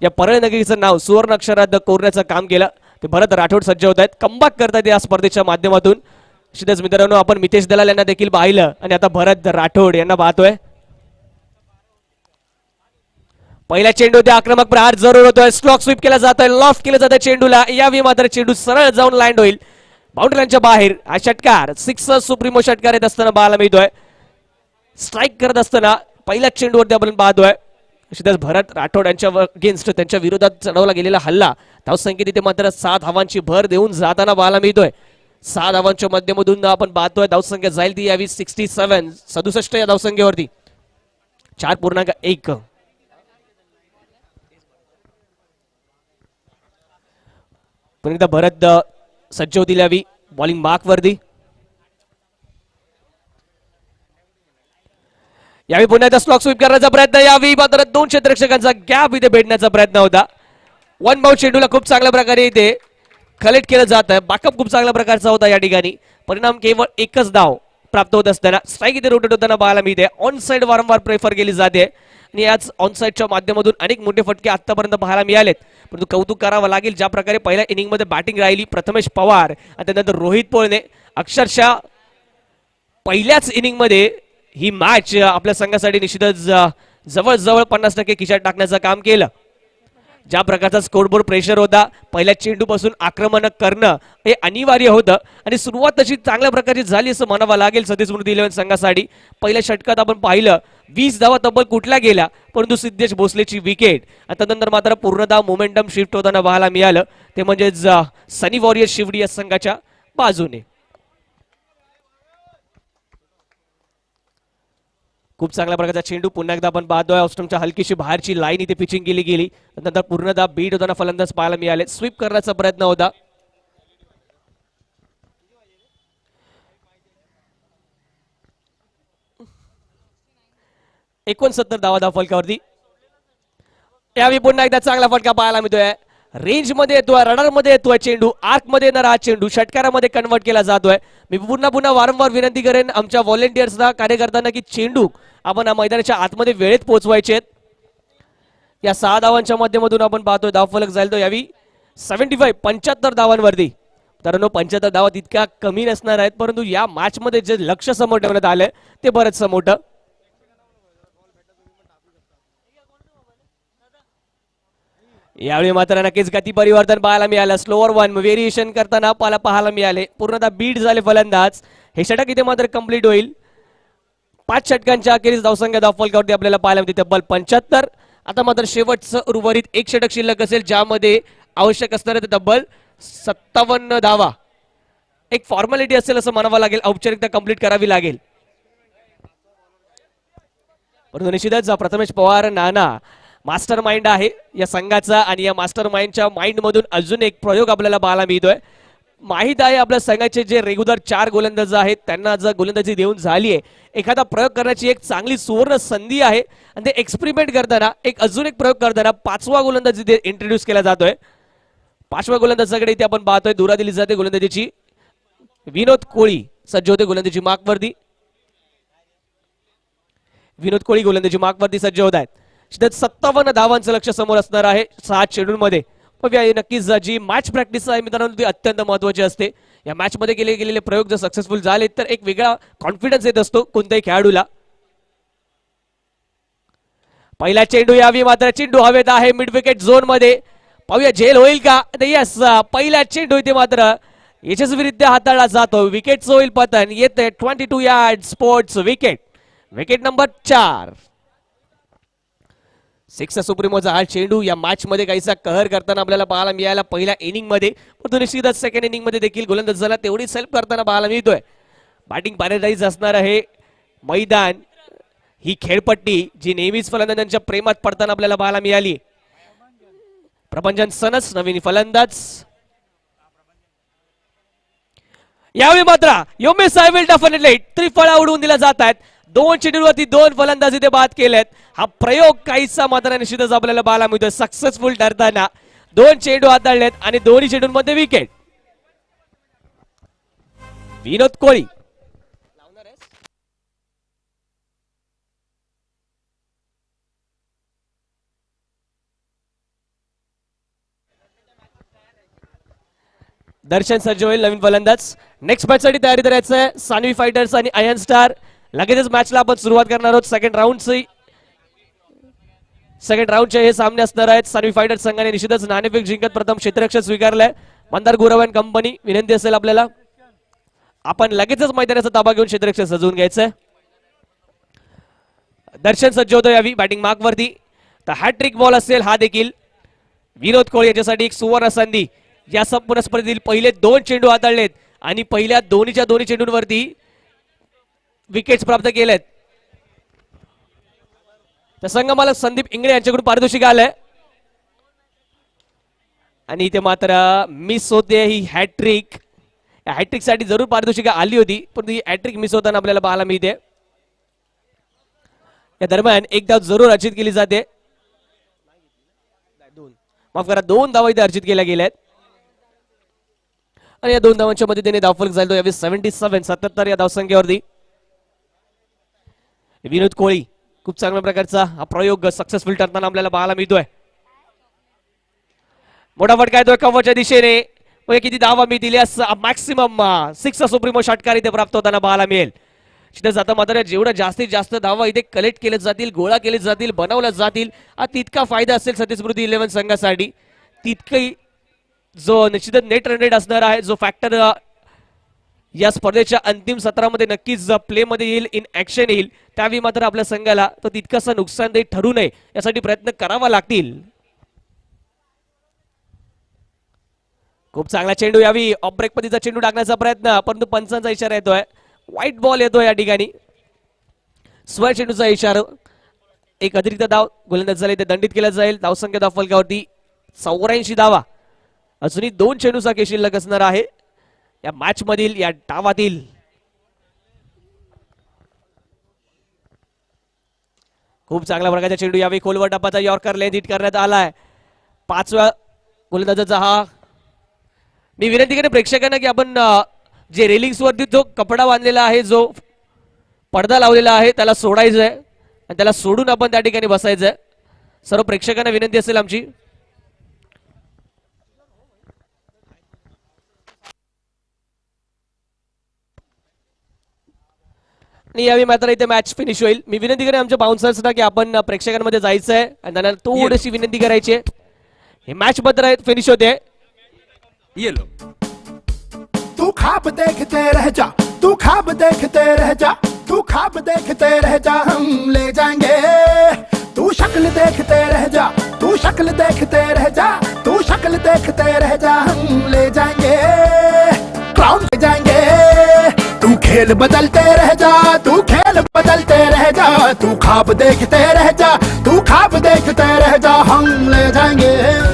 या परळ नगरीचं नाव सुवर्ण अक्षरात कोरण्याचं काम केलं ते भरत राठोड सज्ज होत आहेत. कमबॅक करतात या स्पर्धेच्या माध्यमातून. निश्चितच मित्रांनो आपण मितेश दलाल यांना देखील पाहिलं आणि आता भरत राठोड यांना पाहतोय. पहिला चेंडू ते आक्रमक प्रहार जरूर होतोय. स्लॉक स्वीप केला जातोय, लॉफ्ट केलं जातं चेंडूला. यावेळी मात्र चेंडू सरळ जाऊन लँड होईल बाउंड्री लाईनच्या बाहेर. हा षटकार सिक्सर सुप्रीमो षटकार येत असताना पाहायला मिळतोय. स्ट्राईक करत असताना पहिल्या चेंडूवरती आपण पाहतोय निश्चितच भरत राठोड यांच्या अगेन्स्ट त्यांच्या विरोधात चढवला गेलेला हल्ला. धावसंख्येत इथे मात्र 6 धावांची भर देऊन जाताना पाहायला मिळतोय. 6 धावांच्या माध्यमातून आपण पाहतोय धावसंख्या जाईल ती यावी 67 या धावसंख्येवरती 4.1. पण एकदा भरत सज्ज होतील यावी बॉलिंग मार्क वरती. यावेळी पुन्हा एकदा स्लॉक स्वीप करण्याचा प्रयत्न. यावेळी मात्र 2 क्षेत्ररक्षकांचा गॅप इथे भेटण्याचा प्रयत्न होता. 1 बाउंड चेंडूला खूप चांगल्या प्रकारे इथे कलेक्ट केलं जात आहे. बॅकअप खूप चांगल्या प्रकारचा होता या ठिकाणी. परिणाम केवळ एकच धाव प्राप्त होत असताना स्ट्राईक इथे रोटेट होताना पाहायला मिळते. ऑन साईड वारंवार प्रेफर केली जाते आणि याच ऑन साईडच्या माध्यमातून अनेक मोठे फटके आतापर्यंत पाहायला मिळालेत. परंतु कौतुक करावं लागेल ज्या प्रकारे पहिल्या इनिंग मध्ये बॅटिंग राहिली प्रथमेश पवार आणि त्यानंतर रोहित पोळणे. अक्षरशः पहिल्याच इनिंग मध्ये ही मॅच आपल्या संघासाठी निश्चितच जवळजवळ 50% खिशात टाकण्याचं काम केलं. ज्या प्रकारचा स्कोरबोर्ड प्रेशर होता पहिल्या चेंडूपासून आक्रमण करणं हे अनिवार्य होतं आणि सुरुवात तशी चांगल्या प्रकारची झाली असं म्हणावं लागेल सतीश स्मृती 11 संघासाठी. पहिल्या षटकात आपण पाहिलं 20 धावा तब्बल कुठल्या गेल्या परंतु सिद्धेश भोसलेची विकेट आणि त्यानंतर मात्र पूर्णतः मोमेंटम शिफ्ट होताना पाहायला मिळालं ते म्हणजेच सनी वॉरियर शिवडी या संघाच्या बाजूने. खूप चांगल्या प्रकारचा चेंडू पुन्हा एकदा आपण पाहतोय. ऑस्ट्रमच्या हलकीशी बाहेरची लाईन इथे पिचिंग केली गेली नंतर पूर्णतः बीट होताना फलंदाज पाहायला मिळाले. स्वीप करण्याचा प्रयत्न होता. एकोणसत्तर धावा फलकावरती. यावेळी पुन्हा एकदा चांगला फटका पाहायला मिळतोय. रेंज मध्ये येतोय रडार मध्ये येतोय चेंडू आर्क मध्ये येणारा हा चेंडू षटकारामध्ये कन्वर्ट केला जातोय. मी पुन्हा वारंवार विनंती करेन आमच्या व्हॉलेंटियर्सना कार्यकर्त्यांना की चेंडू आपण मैदानाच्या आतमध्ये वेळेत पोहोचवायचे. या 6 धावांच्या माध्यमातून आपण पाहतोय धावफलक जाईल तो यावी 75 धावांवरती. तर 75 धावा तितक्या कमी नसणार आहेत परंतु या मॅच मध्ये जे लक्ष समोर ठेवण्यात आलंय ते बरंच मोठं. यावेळी मात्र नक्कीच गती परिवर्तन पाहायला मिळालं. स्लोअर वन व्हेरिएशन करताना पाहायला मिळाले. पूर्णतः बीट झाले फलंदाज. हे षटक इथे मात्र कंप्लीट होईल. 5 षटकांच्या अखेरीस धावसंख्या धावफलकावरती आपल्याला पाहायला मिळते तब्बल 75. आता मात्र शेवटचं उर्वरित एक षटक शिल्लक असेल ज्यामध्ये आवश्यक असणार ते तब्बल 57 धावा. एक फॉर्मॅलिटी असेल असं म्हणावं लागेल. औपचारिकता कंप्लीट करावी लागेल. परंतु निश्चितच प्रथमेश पवार नाना मास्टर माइंड आहे या संघाचा आणि या मास्टर माइंडच्या माइंड मधून अजून एक प्रयोग आपल्याला पाहायला मिळतोय. माहित आहे आपल्या संघाचे जे रेग्युलर 4 गोलंदाज आहेत त्यांना जर गोलंदाजी देऊन झाली आहे एखादा प्रयोग करण्याची एक चांगली सुवर्ण संधी आहे आणि ते एक्सपेरिमेंट करताना अजून एक प्रयोग करताना 5वा गोलंदाज इथे इंट्रोड्यूस केला जातोय. 5व्या गोलंदाजाकडे इथे आपण पाहतोय दुरा दिली जाते गोलंदाजीची. विनोद कोळी सज्ज होते गोलंदाजी मार्कवरती. विनोद कोळी गोलंदाजी मार्कवरती सज्ज होत आहेत. 57 धावांचं लक्ष समोर असणार आहे 6 शेड्यूल मध्ये. नक्कीच जी मॅच प्रॅक्टिस आहे मित्रांनो ती अत्यंत महत्वाची असते. या मॅच मध्ये केले गेलेले प्रयोग जर सक्सेसफुल झाले तर एक वेगळा कॉन्फिडन्स येत असतो कोणत्याही खेळाडूला. पहिला चेंडू यावी मात्र चेंडू हवेत आहे मिड विकेट झोन मध्ये. पाहूया झेल होईल का. यस पहिला चेंडू इथे मात्र यशस्वीरित्या हाताळला जातो. विकेटचं होईल पतन. येते 22 yard sports wicket. Wicket number 4. 6 सुप्रीमोचा हा चेंडू या मॅच मध्ये काहीसा कहर करताना आपल्याला पाहायला मिळाला पहिल्या इनिंग मध्ये. परंतु निश्चितच सेकंड इनिंग मध्ये देखील गोलंदाजाला तेवढी सेल्फ करताना पाहायला मिळतोय. बॅटिंग पॅराडाईज असणार आहे मैदान. ही खेळपट्टी जी नेहमीच फलंदाजांच्या प्रेमात पडताना आपल्याला पाहायला मिळाली. प्रपंचन सनस नवीन फलंदाज. यावेळी मात्र योमेश विल डेफिनेटली त्रिफळा उडवून दिला जात आहेत. 2 चेंडूवरती 2 फलंदाज इथे बाद केलेत. हा प्रयोग काहीसा मात्र निश्चितच आपल्याला पाहायला मिळतोय सक्सेसफुल ठरताना. 2 चेंडू हाताळलेत आणि दोन्ही चेंडूंमध्ये विकेट. विनोद कोळी दर्शन सज्ज होईल नवीन फलंदाज. नेक्स्ट मॅच साठी तयारी करायचं आहे. सानवी फायटर्स आणि आयन स्टार. लगेचच मॅचला आपण सुरुवात करणार आहोत. सेकंड राऊंडचे हे सामने असणार आहेत. सानवी फायटर्स संघाने निश्चितच नाणेफेक जिंकत प्रथम क्षेत्ररक्षक स्वीकारलंय. मंदार गुरव अँड कंपनी विनंती असेल आपल्याला आपण लगेचच मैदानाचा ताबा घेऊन क्षेत्ररक्षक सजवून घ्यायचंय. दर्शन सज्ज होतो यावी बॅटिंग मार्कवरती. तर हॅट्रिक बॉल असेल हा देखील विनोद कोळी याच्यासाठी एक सुवर्ण संधी. या संपूर्ण स्पर्धेतील पहिले 2 चेंडू हाताळलेत आणि पहिल्या दोन्ही चेंडूंवरती विकेट्स प्राप्त केलेत. तर संघमालक संदीप इंगळे यांच्याकडून पारितोषिक आलंय आणि इथे मात्र मिस होते ही हॅट्रिक. हॅट्रिक साठी जरूर पारितोषिक आली होती पण ही हॅट्रिक मिस होताना आपल्याला पाहायला मिळते. या दरम्यान एक धाव जरूर अर्जित केली जाते. माफ करा 2 धावा इथे अर्जित केल्या गेल्यात आणि या 2 धावांच्या मदतीने धावफलक झाला तो यावेळी 77 या धावसंख्येवरती. विनोद कोळी खूप चांगल्या प्रकारचा हा प्रयोग सक्सेसफुल ठरताना आपल्याला पाहायला मिळतोय. मोठा फटका येतोय कव्हरच्या दिशेने. किती धावा मी दिल्यास मॅक्सिमम 6 सुप्रीमो षटकार इथे प्राप्त होताना पाहायला मिळेल. तिथे जाता मात्र जेवढ्या जास्तीत जास्त धावा इथे कलेक्ट केले जातील, गोळा केले जातील, बनवल्या जातील, तितका फायदा असेल सत्यस्मृती 11 संघासाठी. तितकही जो निश्चितच नेट रन रेट असणार आहे, जो फॅक्टर या स्पर्धेच्या अंतिम सत्रामध्ये नक्कीच प्ले मध्ये येईल, इन ऍक्शन येईल, त्यावेळी मात्र आपल्या संघाला तो तितकासा नुकसानदायी ठरू नये यासाठी प्रयत्न करावा लागतील. खूप चांगला चेंडू यावी ऑफ ब्रेक पद्धतीचा चेंडू टाकण्याचा प्रयत्न, परंतु पंचांचा इशारा येतोय. व्हाईट बॉल येतोय या ठिकाणी. स्वर चेंडूचा इशारा. एक अतिरिक्त धाव गोलंदाज झाले ते दंडित केला जाईल. धावसंख्या धाव फलकावरती 84 धावा. अजूनही 2 चेंडूचा खेळ शिल्लक असणार आहे या मॅच मधील, या डावातील. खूप चांगल्या प्रकारचा चेंडू यावेळी खोलवर टप्प्याचा यॉर्कर लेंथ हिट करण्यात आलाय. 5व्या गोलंदाजाचा हा. मी विनंती करेन प्रेक्षकांना की आपण जे रेलिंग्स वरती जो कपडा बांधलेला आहे, जो पडदा लावलेला आहे, त्याला सोडायचं आहे आणि त्याला सोडून आपण त्या ठिकाणी बसायचं आहे. सर्व प्रेक्षकांना विनंती असेल आमची. आणि यावेळी मात्र इथे मॅच फिनिश होईल. मी विनंती करेन आमच्या बाउन्सर्सना की आपण प्रेक्षकांमध्ये जायचं आहे आणि त्यांना थोडीशी विनंती करायची आहे. हे मॅच मात्र फिनिश होते. ये लो. तू ख्वाब देखते रह जा, तू ख्वाब देखते रह जा, तू ख्वाब देखते रह जा, हम ले जाएंगे. तू शक्ल देखते रह जा, तू शक्ल देखते रह जा, तू शक्ल देखते रह जा, हम ले जाएंगे. क्राउन ले जाएंगे. तू खेल बदलते रह जा, तू खेल बदलते रह जा, तू ख्वाब देखते रह जा, तू ख्वाब देखते रह जा, हम ले जाएंगे.